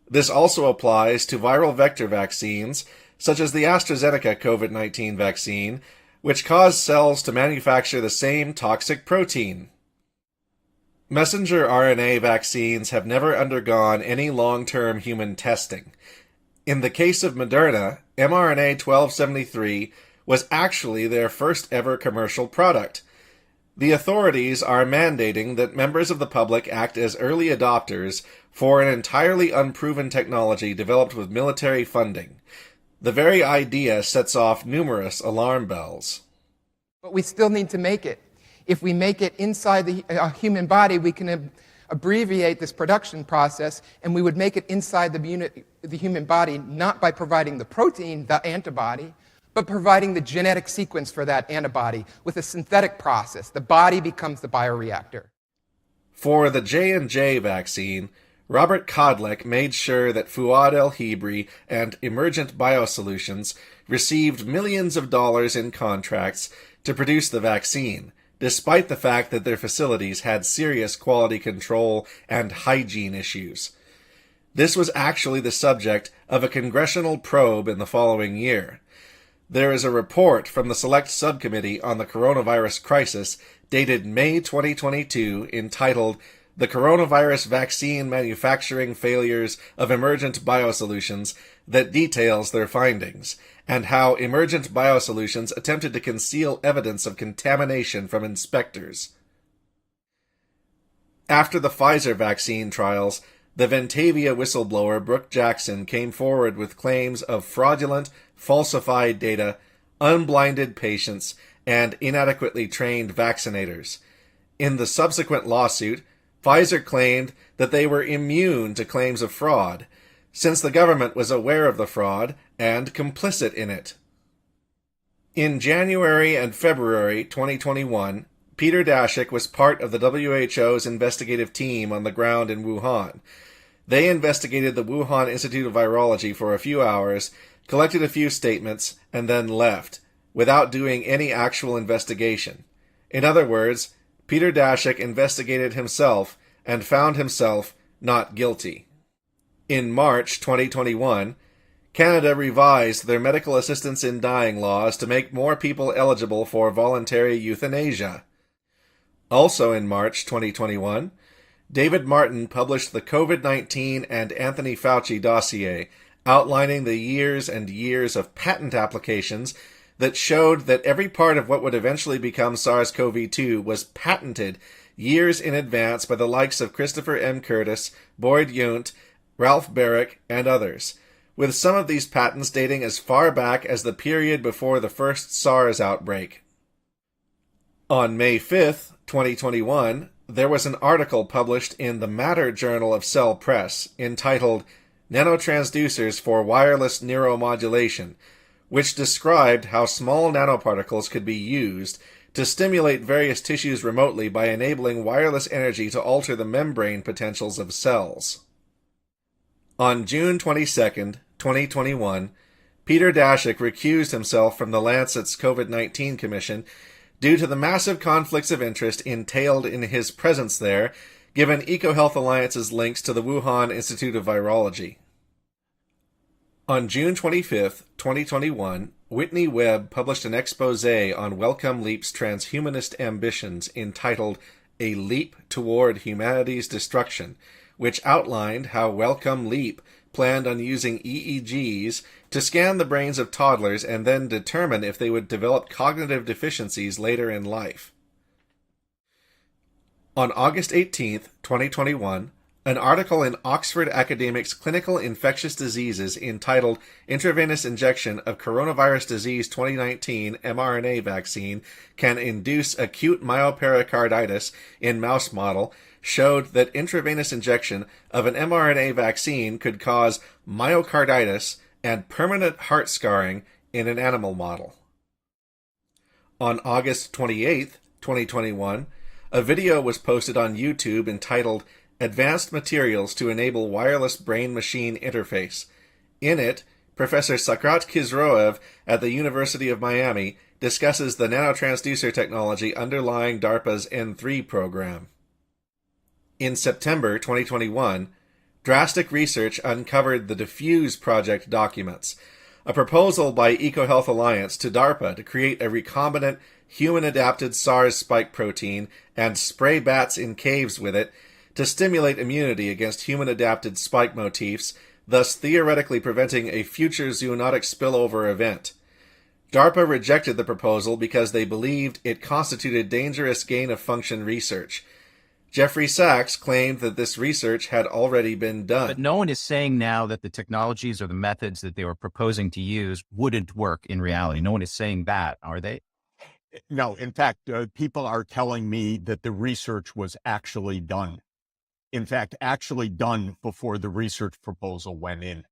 This also applies to viral vector vaccines, such as the AstraZeneca COVID-19 vaccine, which cause cells to manufacture the same toxic protein. Messenger RNA vaccines have never undergone any long-term human testing. In the case of Moderna, mRNA 1273 was actually their first ever commercial product. The authorities are mandating that members of the public act as early adopters for an entirely unproven technology developed with military funding. The very idea sets off numerous alarm bells. But we still need to make it. If we make it inside the human body, we can abbreviate this production process, and we would make it inside the human body not by providing the protein, the antibody, but providing the genetic sequence for that antibody with a synthetic process. The body becomes the bioreactor. For the J&J vaccine, Robert Kodlek made sure that Fuad El-Hibri and Emergent Biosolutions received millions of dollars in contracts to produce the vaccine, despite the fact that their facilities had serious quality control and hygiene issues. This was actually the subject of a congressional probe in the following year. There is a report from the Select Subcommittee on the Coronavirus Crisis dated May 2022 entitled The Coronavirus Vaccine Manufacturing Failures of Emergent Biosolutions that details their findings, and how Emergent Biosolutions attempted to conceal evidence of contamination from inspectors. After the Pfizer vaccine trials, the Ventavia whistleblower Brooke Jackson came forward with claims of fraudulent, falsified data, unblinded patients, and inadequately trained vaccinators. In the subsequent lawsuit, Pfizer claimed that they were immune to claims of fraud, since the government was aware of the fraud and complicit in it. In January and February 2021, Peter Daszak was part of the WHO's investigative team on the ground in Wuhan. They investigated the Wuhan Institute of Virology for a few hours, collected a few statements, and then left, without doing any actual investigation. In other words, Peter Daszak investigated himself and found himself not guilty. In March 2021, Canada revised their medical assistance in dying laws to make more people eligible for voluntary euthanasia. Also in March 2021, David Martin published the COVID-19 and Anthony Fauci dossier, outlining the years and years of patent applications that showed that every part of what would eventually become SARS-CoV-2 was patented years in advance by the likes of Christopher M. Curtis, Boyd Yount, Ralph Barrick, and others, with some of these patents dating as far back as the period before the first SARS outbreak. On May 5th, 2021, there was an article published in the Matter Journal of Cell Press entitled Nanotransducers for Wireless Neuromodulation, which described how small nanoparticles could be used to stimulate various tissues remotely by enabling wireless energy to alter the membrane potentials of cells. On June 22, 2021, Peter Daszak recused himself from the Lancet's COVID-19 Commission due to the massive conflicts of interest entailed in his presence there, given EcoHealth Alliance's links to the Wuhan Institute of Virology. On June 25, 2021, Whitney Webb published an exposé on Wellcome Leap's transhumanist ambitions entitled A Leap Toward Humanity's Destruction, which outlined how Wellcome Leap planned on using EEGs to scan the brains of toddlers and then determine if they would develop cognitive deficiencies later in life. On August 18, 2021, an article in Oxford Academic's Clinical Infectious Diseases entitled Intravenous Injection of Coronavirus Disease 2019 mRNA Vaccine Can Induce Acute Myopericarditis in Mouse Model showed that intravenous injection of an mRNA vaccine could cause myocarditis and permanent heart scarring in an animal model. On August 28, 2021, a video was posted on YouTube entitled Advanced Materials to Enable Wireless Brain-Machine Interface. In it, Professor Sakrat Khizroev at the University of Miami discusses the nanotransducer technology underlying DARPA's N3 program. In September 2021, Drastic Research uncovered the Diffuse Project documents, a proposal by EcoHealth Alliance to DARPA to create a recombinant, human-adapted SARS spike protein and spray bats in caves with it to stimulate immunity against human-adapted spike motifs, thus theoretically preventing a future zoonotic spillover event. DARPA rejected the proposal because they believed it constituted dangerous gain-of-function research. Jeffrey Sachs claimed that this research had already been done. But no one is saying now that the technologies or the methods that they were proposing to use wouldn't work in reality. No one is saying that, are they? No, in fact, people are telling me that the research was actually done. In fact, actually done before the research proposal went in.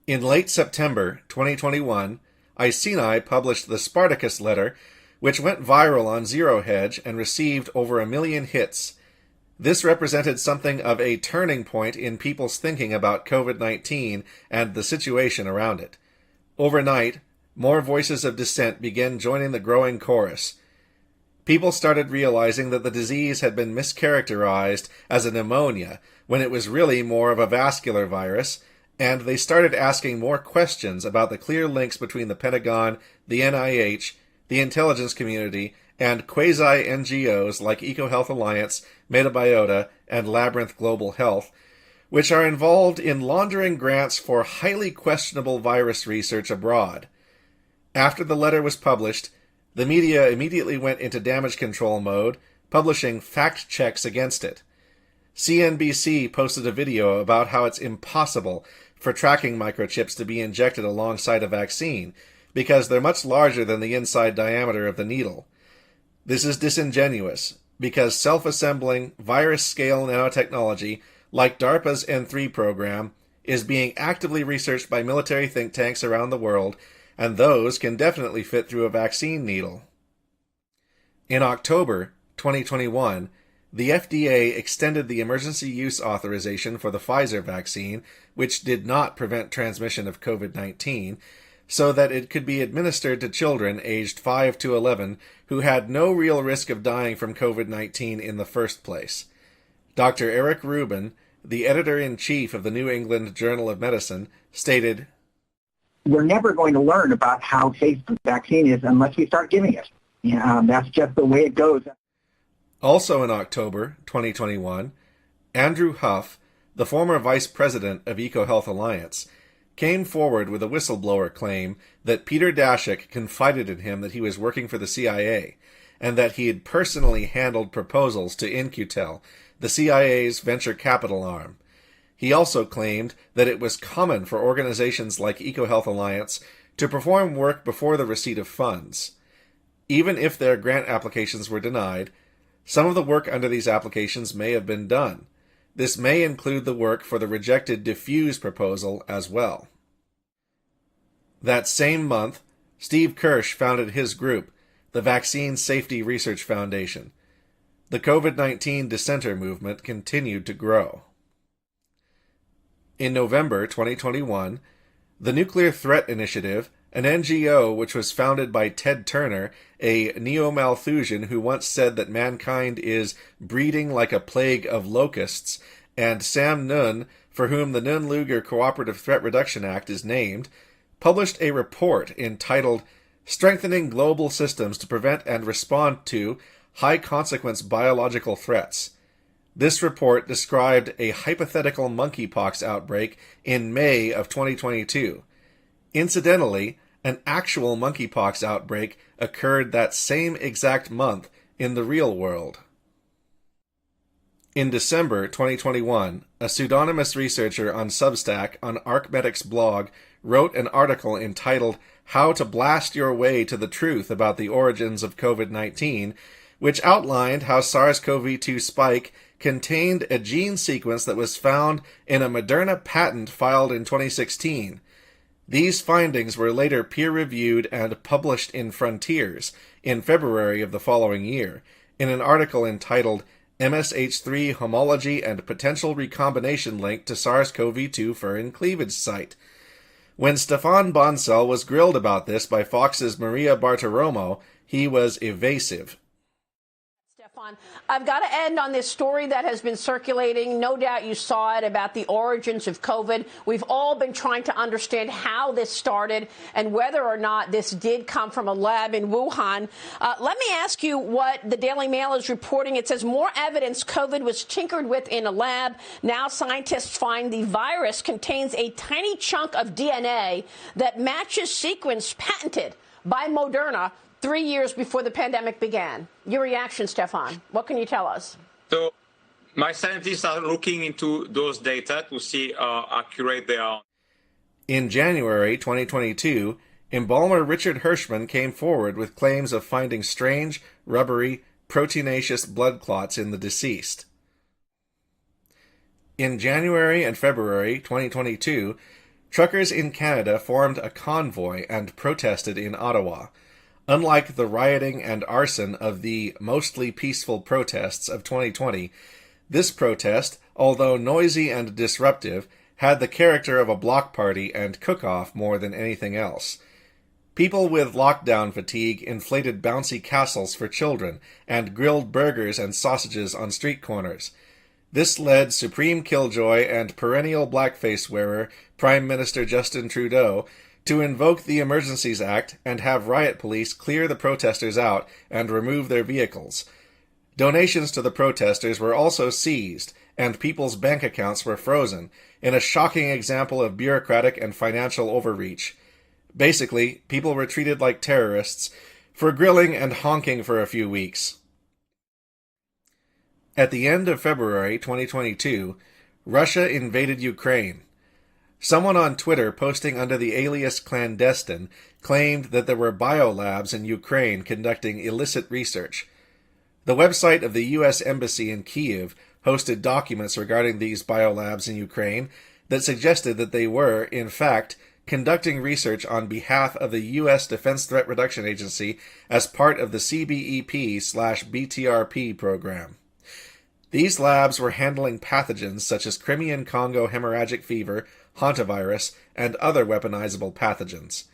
In late September 2021, Iceni published the Spartacus letter, which went viral on Zero Hedge and received over 1 million hits. This represented something of a turning point in people's thinking about COVID-19 and the situation around it. Overnight, more voices of dissent began joining the growing chorus. People started realizing that the disease had been mischaracterized as a pneumonia when it was really more of a vascular virus, and they started asking more questions about the clear links between the Pentagon, the NIH, the intelligence community, and quasi-NGOs like EcoHealth Alliance, Metabiota, and Labyrinth Global Health, which are involved in laundering grants for highly questionable virus research abroad. After the letter was published, the media immediately went into damage control mode, publishing fact checks against it. CNBC posted a video about how it's impossible for tracking microchips to be injected alongside a vaccine, because they're much larger than the inside diameter of the needle. This is disingenuous, because self-assembling, virus-scale nanotechnology, like DARPA's N3 program, is being actively researched by military think tanks around the world, and those can definitely fit through a vaccine needle. In October 2021, the FDA extended the emergency use authorization for the Pfizer vaccine, which did not prevent transmission of COVID-19, so that it could be administered to children aged 5 to 11 who had no real risk of dying from COVID-19 in the first place. Dr. Eric Rubin, the editor-in-chief of the New England Journal of Medicine, stated, we're never going to learn about how safe the vaccine is unless we start giving it. That's just the way it goes. Also in October 2021, Andrew Huff, the former vice president of EcoHealth Alliance, came forward with a whistleblower claim that Peter Daszak confided in him that he was working for the CIA and that he had personally handled proposals to In-Q-Tel, the CIA's venture capital arm. He also claimed that it was common for organizations like EcoHealth Alliance to perform work before the receipt of funds. Even if their grant applications were denied, some of the work under these applications may have been done. This may include the work for the rejected Diffuse proposal as well. That same month, Steve Kirsch founded his group, the Vaccine Safety Research Foundation. The COVID-19 dissenter movement continued to grow. In November 2021, the Nuclear Threat Initiative, an NGO which was founded by Ted Turner, a neo-Malthusian who once said that mankind is breeding like a plague of locusts, and Sam Nunn, for whom the Nunn-Lugar Cooperative Threat Reduction Act is named, published a report entitled Strengthening Global Systems to Prevent and Respond to High-Consequence Biological Threats. This report described a hypothetical monkeypox outbreak in May of 2022. Incidentally, an actual monkeypox outbreak occurred that same exact month in the real world. In December 2021, a pseudonymous researcher on Substack on Archmedic's blog wrote an article entitled How to Blast Your Way to the Truth About the Origins of COVID-19, which outlined how SARS-CoV-2 spike contained a gene sequence that was found in a Moderna patent filed in 2016. These findings were later peer-reviewed and published in Frontiers in February of the following year, in an article entitled MSH3 Homology and Potential Recombination Link to SARS-CoV-2 Furin Cleavage Site. When Stefan Bonsell was grilled about this by Fox's Maria Bartiromo, he was evasive. I've got to end on this story that has been circulating. No doubt you saw it, about the origins of COVID. We've all been trying to understand how this started and whether or not this did come from a lab in Wuhan. Let me ask you what the Daily Mail is reporting. It says more evidence COVID was tinkered with in a lab. Now scientists find the virus contains a tiny chunk of DNA that matches sequence patented by Moderna 3 years before the pandemic began. Your reaction, Stefan. What can you tell us? So my scientists are looking into those data to see how accurate they are. In January 2022, embalmer Richard Hirschman came forward with claims of finding strange, rubbery, proteinaceous blood clots in the deceased. In January and February 2022, truckers in Canada formed a convoy and protested in Ottawa. Unlike the rioting and arson of the mostly peaceful protests of 2020, this protest, although noisy and disruptive, had the character of a block party and cook-off more than anything else. People with lockdown fatigue inflated bouncy castles for children and grilled burgers and sausages on street corners. This led Supreme Killjoy and perennial blackface wearer Prime Minister Justin Trudeau to invoke the Emergencies Act and have riot police clear the protesters out and remove their vehicles. Donations to the protesters were also seized, and people's bank accounts were frozen, in a shocking example of bureaucratic and financial overreach. Basically, people were treated like terrorists for grilling and honking for a few weeks. At the end of February 2022, Russia invaded Ukraine. Someone on Twitter posting under the alias Clandestine claimed that there were biolabs in Ukraine conducting illicit research. The website of the U.S. Embassy in Kyiv hosted documents regarding these biolabs in Ukraine that suggested that they were, in fact, conducting research on behalf of the U.S. Defense Threat Reduction Agency as part of the CBEP/BTRP program. These labs were handling pathogens such as Crimean Congo hemorrhagic fever, hantavirus, and other weaponizable pathogens.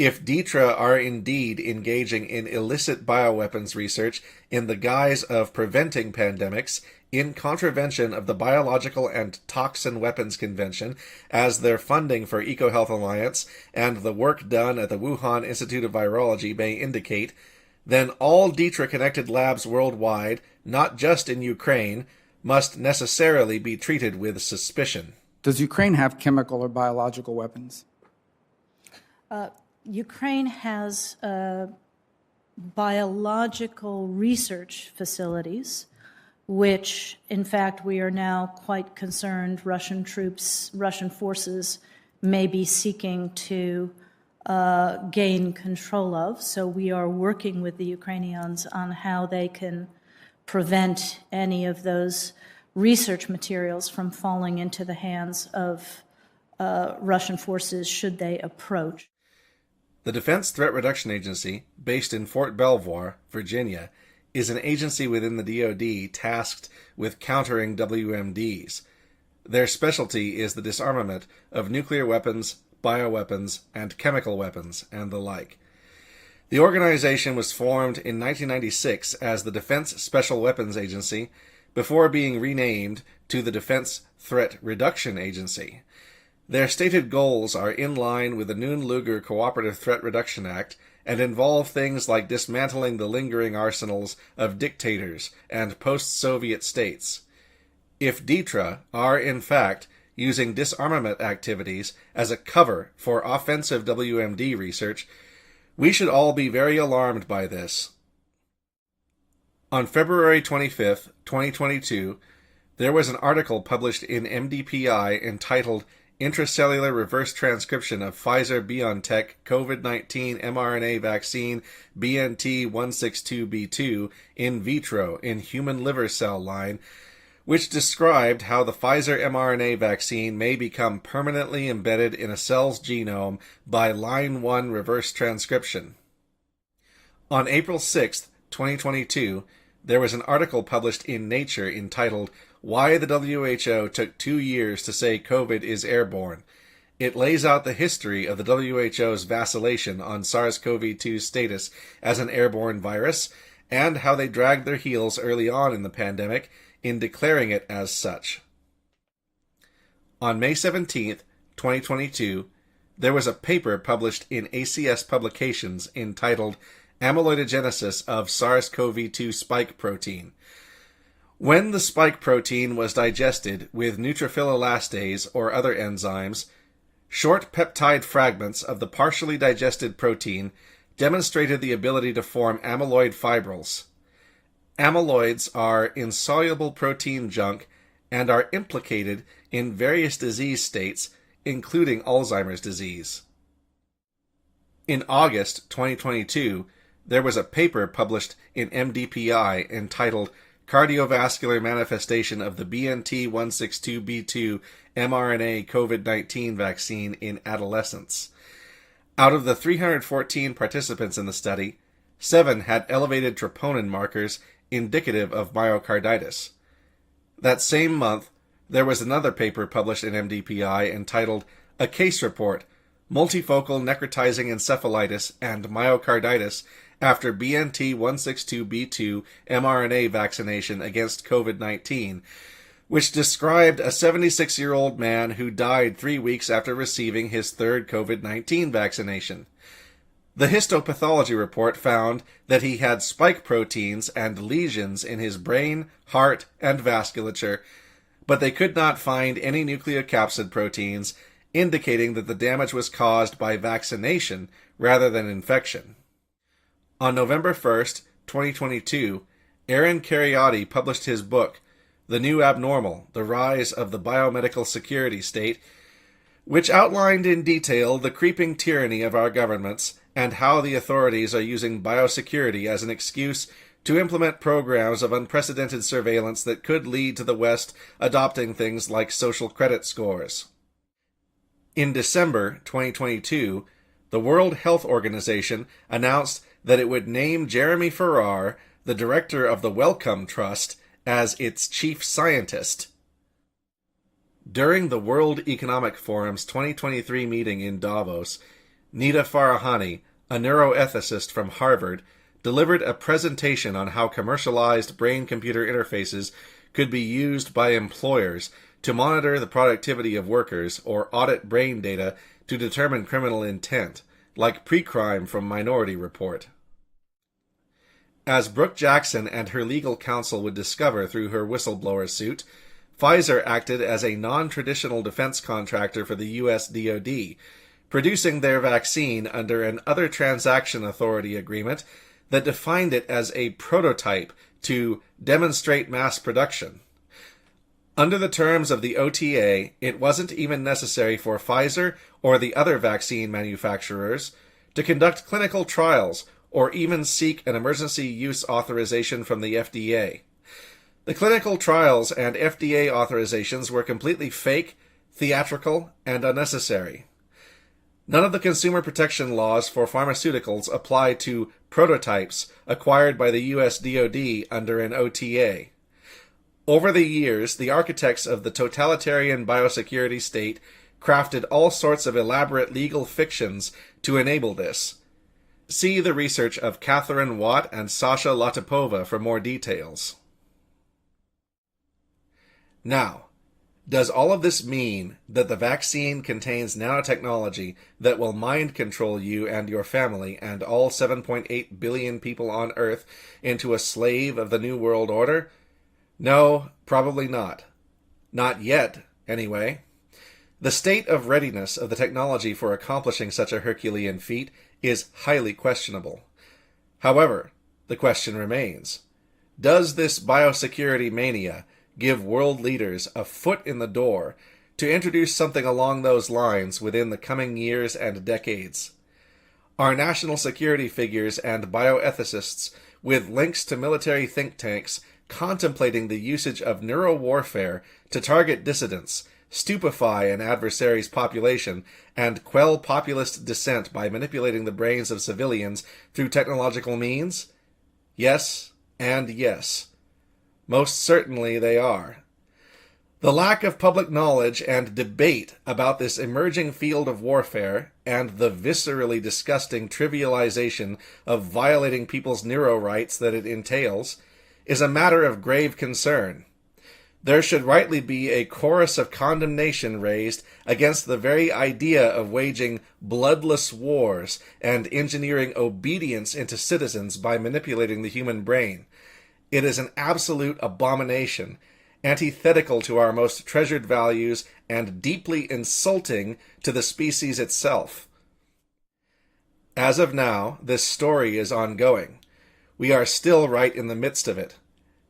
If DTRA are indeed engaging in illicit bioweapons research in the guise of preventing pandemics, in contravention of the Biological and Toxin Weapons Convention, as their funding for EcoHealth Alliance and the work done at the Wuhan Institute of Virology may indicate, then all DTRA-connected labs worldwide, not just in Ukraine, must necessarily be treated with suspicion. Does Ukraine have chemical or biological weapons? Ukraine has biological research facilities, which, in fact, we are now quite concerned Russian forces may be seeking to gain control of. So we are working with the Ukrainians on how they can prevent any of those research materials from falling into the hands of Russian forces should they approach. The Defense Threat Reduction Agency, based in Fort Belvoir, Virginia, is an agency within the DoD tasked with countering WMDs. Their specialty is the disarmament of nuclear weapons, bioweapons, and chemical weapons, and the like. The organization was formed in 1996 as the Defense Special Weapons Agency before being renamed to the Defense Threat Reduction Agency. Their stated goals are in line with the Nunn-Lugar Cooperative Threat Reduction Act and involve things like dismantling the lingering arsenals of dictators and post-Soviet states. If DTRA are, in fact, using disarmament activities as a cover for offensive WMD research, we should all be very alarmed by this. On February 25, 2022, there was an article published in MDPI entitled Intracellular Reverse Transcription of Pfizer-BioNTech COVID-19 mRNA Vaccine BNT162b2 in vitro in human liver cell line, which described how the Pfizer mRNA vaccine may become permanently embedded in a cell's genome by line 1 reverse transcription. On April 6, 2022, there was an article published in Nature entitled Why the WHO Took 2 Years to Say COVID is Airborne. It lays out the history of the WHO's vacillation on SARS-CoV-2's status as an airborne virus and how they dragged their heels early on in the pandemic in declaring it as such. On May 17, 2022, there was a paper published in ACS Publications entitled Amyloidogenesis of SARS-CoV-2 Spike Protein. When the spike protein was digested with neutrophil elastase or other enzymes, short peptide fragments of the partially digested protein demonstrated the ability to form amyloid fibrils. Amyloids are insoluble protein junk and are implicated in various disease states, including Alzheimer's disease. In August 2022, there was a paper published in MDPI entitled Cardiovascular Manifestation of the BNT162b2 mRNA COVID-19 Vaccine in Adolescents. Out of the 314 participants in the study, 7 had elevated troponin markers indicative of myocarditis. That same month, there was another paper published in MDPI entitled A Case Report, Multifocal Necrotizing Encephalitis and Myocarditis after BNT162b2 mRNA vaccination against COVID-19, which described a 76-year-old man who died 3 weeks after receiving his third COVID-19 vaccination. The histopathology report found that he had spike proteins and lesions in his brain, heart, and vasculature, but they could not find any nucleocapsid proteins, indicating that the damage was caused by vaccination rather than infection. On November 1st, 2022, Aaron Cariotti published his book, The New Abnormal, The Rise of the Biomedical Security State, which outlined in detail the creeping tyranny of our governments and how the authorities are using biosecurity as an excuse to implement programs of unprecedented surveillance that could lead to the West adopting things like social credit scores. In December 2022, the World Health Organization announced that it would name Jeremy Farrar, the director of the Wellcome Trust, as its chief scientist. During the World Economic Forum's 2023 meeting in Davos, Nita Farahani, a neuroethicist from Harvard, delivered a presentation on how commercialized brain-computer interfaces could be used by employers to monitor the productivity of workers or audit brain data to determine criminal intent, like pre-crime from Minority Report. As Brooke Jackson and her legal counsel would discover through her whistleblower suit, Pfizer acted as a non-traditional defense contractor for the U.S. DoD, producing their vaccine under an Other Transaction Authority agreement that defined it as a prototype to demonstrate mass production. Under the terms of the OTA, it wasn't even necessary for Pfizer or the other vaccine manufacturers to conduct clinical trials or even seek an emergency use authorization from the FDA. The clinical trials and FDA authorizations were completely fake, theatrical, and unnecessary. None of the consumer protection laws for pharmaceuticals apply to prototypes acquired by the U.S. DoD under an OTA. Over the years, the architects of the totalitarian biosecurity state crafted all sorts of elaborate legal fictions to enable this. See the research of Catherine Watt and Sasha Latipova for more details. Now, does all of this mean that the vaccine contains nanotechnology that will mind control you and your family and all 7.8 billion people on Earth into a slave of the New World Order? No, probably not. Not yet, anyway. The state of readiness of the technology for accomplishing such a Herculean feat is highly questionable. However, the question remains, does this biosecurity mania give world leaders a foot in the door to introduce something along those lines within the coming years and decades? Are national security figures and bioethicists with links to military think tanks contemplating the usage of neurowarfare to target dissidents, stupefy an adversary's population, and quell populist dissent by manipulating the brains of civilians through technological means? Yes, and yes. Most certainly they are. The lack of public knowledge and debate about this emerging field of warfare and the viscerally disgusting trivialization of violating people's neuro rights that it entails is a matter of grave concern. There should rightly be a chorus of condemnation raised against the very idea of waging bloodless wars and engineering obedience into citizens by manipulating the human brain. It is an absolute abomination, antithetical to our most treasured values and deeply insulting to the species itself. As of now, this story is ongoing. We are still right in the midst of it.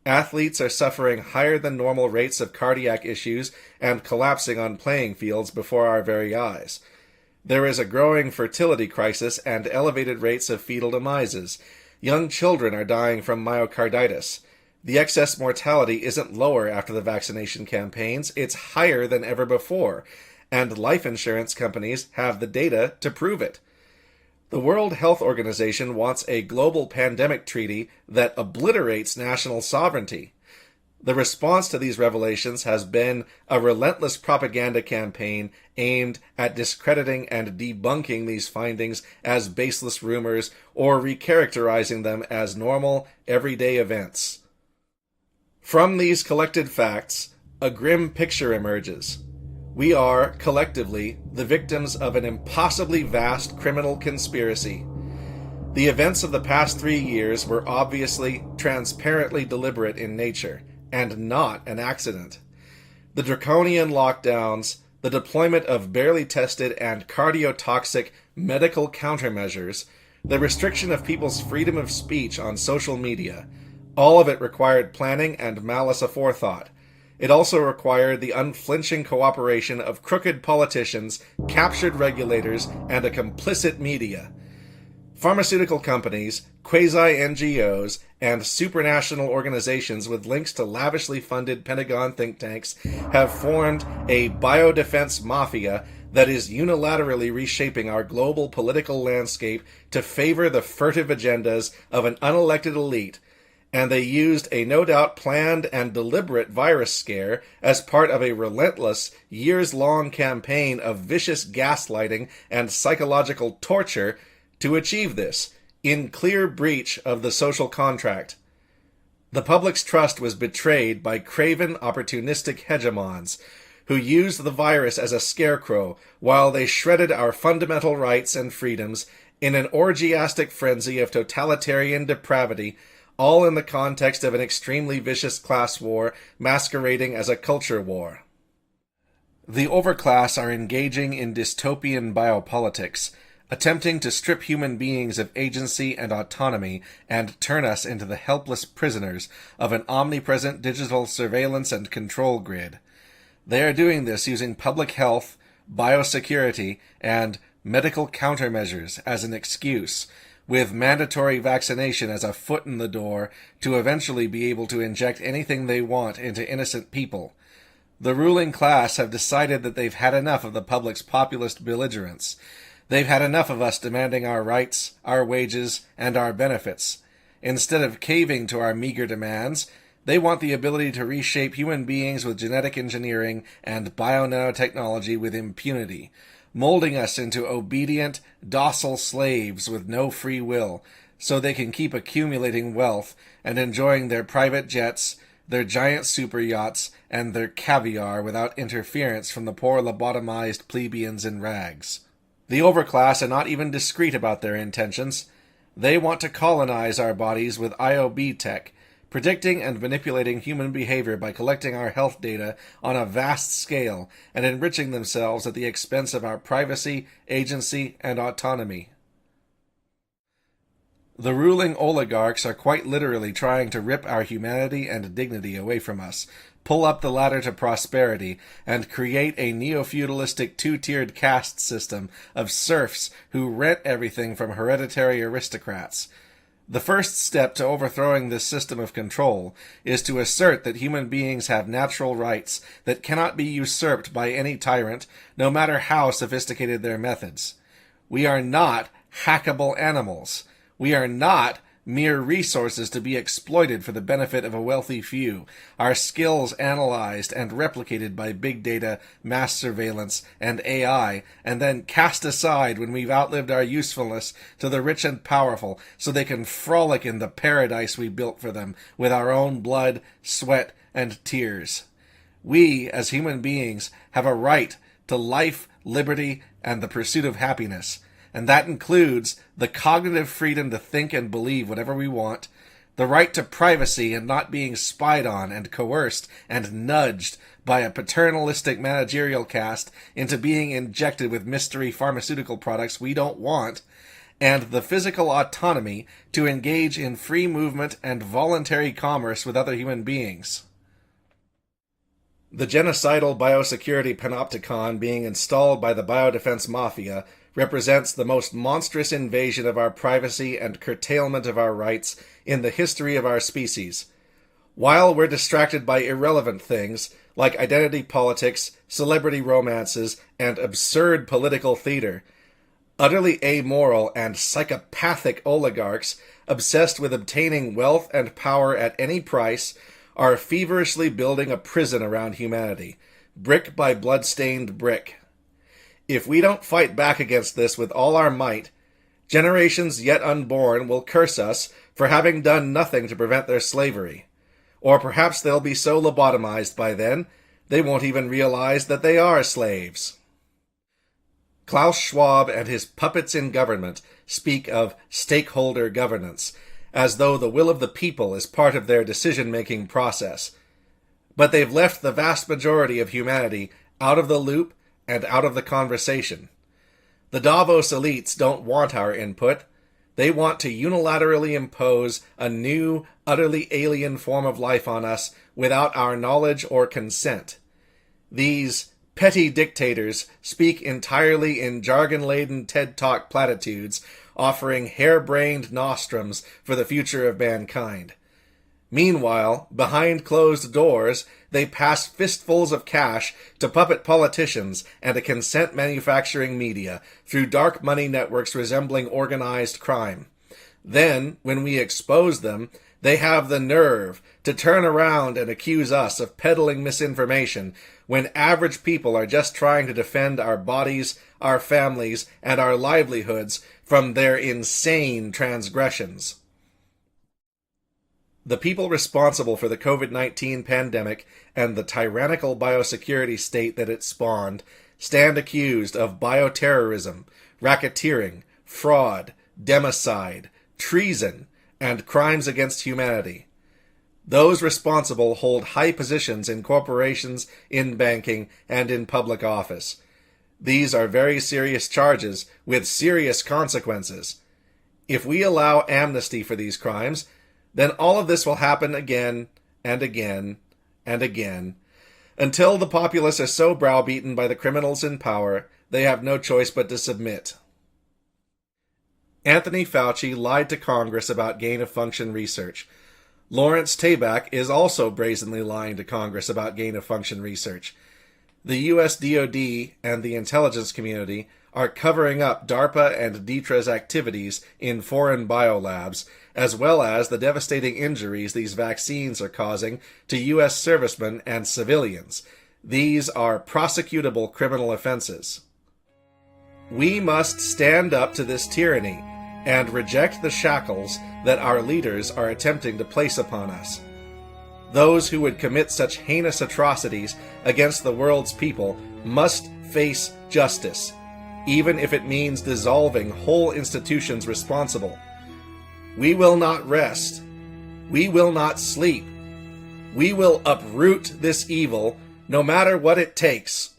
Athletes are suffering higher than normal rates of cardiac issues and collapsing on playing fields before our very eyes. There is a growing fertility crisis and elevated rates of fetal demises. Young children are dying from myocarditis. The excess mortality isn't lower after the vaccination campaigns, it's higher than ever before, and life insurance companies have the data to prove it. The World Health Organization wants a global pandemic treaty that obliterates national sovereignty. The response to these revelations has been a relentless propaganda campaign aimed at discrediting and debunking these findings as baseless rumors or recharacterizing them as normal, everyday events. From these collected facts, a grim picture emerges. We are, collectively, the victims of an impossibly vast criminal conspiracy. The events of the past 3 years were obviously, transparently deliberate in nature, and not an accident. The draconian lockdowns, the deployment of barely tested and cardiotoxic medical countermeasures, the restriction of people's freedom of speech on social media, all of it required planning and malice aforethought. It also required the unflinching cooperation of crooked politicians, captured regulators, and a complicit media. Pharmaceutical companies, quasi-NGOs, and supranational organizations with links to lavishly funded Pentagon think tanks have formed a biodefense mafia that is unilaterally reshaping our global political landscape to favor the furtive agendas of an unelected elite and they used a no doubt planned and deliberate virus scare as part of a relentless, years-long campaign of vicious gaslighting and psychological torture to achieve this, in clear breach of the social contract. The public's trust was betrayed by craven, opportunistic hegemons who used the virus as a scarecrow while they shredded our fundamental rights and freedoms in an orgiastic frenzy of totalitarian depravity, all in the context of an extremely vicious class war masquerading as a culture war. The overclass are engaging in dystopian biopolitics, attempting to strip human beings of agency and autonomy and turn us into the helpless prisoners of an omnipresent digital surveillance and control grid. They are doing this using public health, biosecurity, and medical countermeasures as an excuse, with mandatory vaccination as a foot in the door to eventually be able to inject anything they want into innocent people. The ruling class have decided that they've had enough of the public's populist belligerence. They've had enough of us demanding our rights, our wages, and our benefits. Instead of caving to our meager demands, they want the ability to reshape human beings with genetic engineering and bio-nanotechnology with impunity, molding us into obedient, docile slaves with no free will, so they can keep accumulating wealth and enjoying their private jets, their giant super yachts, and their caviar without interference from the poor lobotomized plebeians in rags. The overclass are not even discreet about their intentions. They want to colonize our bodies with IOB tech, predicting and manipulating human behavior by collecting our health data on a vast scale and enriching themselves at the expense of our privacy, agency, and autonomy. The ruling oligarchs are quite literally trying to rip our humanity and dignity away from us, pull up the ladder to prosperity, and create a neo-feudalistic two-tiered caste system of serfs who rent everything from hereditary aristocrats. The first step to overthrowing this system of control is to assert that human beings have natural rights that cannot be usurped by any tyrant, no matter how sophisticated their methods. We are not hackable animals. We are not mere resources to be exploited for the benefit of a wealthy few, our skills analyzed and replicated by big data, mass surveillance, and AI, and then cast aside when we've outlived our usefulness to the rich and powerful so they can frolic in the paradise we built for them with our own blood, sweat, and tears. We, as human beings, have a right to life, liberty, and the pursuit of happiness, and that includes the cognitive freedom to think and believe whatever we want, the right to privacy and not being spied on and coerced and nudged by a paternalistic managerial caste into being injected with mystery pharmaceutical products we don't want, and the physical autonomy to engage in free movement and voluntary commerce with other human beings. The genocidal biosecurity panopticon being installed by the biodefense MAFiA represents the most monstrous invasion of our privacy and curtailment of our rights in the history of our species. While we're distracted by irrelevant things like identity politics, celebrity romances, and absurd political theater, utterly amoral and psychopathic oligarchs obsessed with obtaining wealth and power at any price are feverishly building a prison around humanity, brick by blood-stained brick. If we don't fight back against this with all our might, generations yet unborn will curse us for having done nothing to prevent their slavery. Or perhaps they'll be so lobotomized by then, they won't even realize that they are slaves. Klaus Schwab and his puppets in government speak of stakeholder governance, as though the will of the people is part of their decision-making process. But they've left the vast majority of humanity out of the loop and out of the conversation. The Davos elites don't want our input. They want to unilaterally impose a new, utterly alien form of life on us without our knowledge or consent. These petty dictators speak entirely in jargon-laden TED Talk platitudes, offering harebrained nostrums for the future of mankind. Meanwhile, behind closed doors, they pass fistfuls of cash to puppet politicians and a consent manufacturing media through dark money networks resembling organized crime. Then, when we expose them, They have the nerve to turn around and accuse us of peddling misinformation when average people are just trying to defend our bodies, our families, and our livelihoods from their insane transgressions. The people responsible for the COVID-19 pandemic and the tyrannical biosecurity state that it spawned stand accused of bioterrorism, racketeering, fraud, democide, treason, and crimes against humanity. Those responsible hold high positions in corporations, in banking, and in public office. These are very serious charges with serious consequences. If we allow amnesty for these crimes, then all of this will happen again and again and again, until the populace are so browbeaten by the criminals in power, they have no choice but to submit. Anthony Fauci lied to Congress about gain-of-function research. Lawrence Tabak is also brazenly lying to Congress about gain-of-function research. The U.S. DoD and the intelligence community are covering up DARPA and DTRA's activities in foreign biolabs, as well as the devastating injuries these vaccines are causing to U.S. servicemen and civilians. These are prosecutable criminal offenses. We must stand up to this tyranny and reject the shackles that our leaders are attempting to place upon us. Those who would commit such heinous atrocities against the world's people must face justice, even if it means dissolving whole institutions responsible. We will not rest. We will not sleep. We will uproot this evil, no matter what it takes.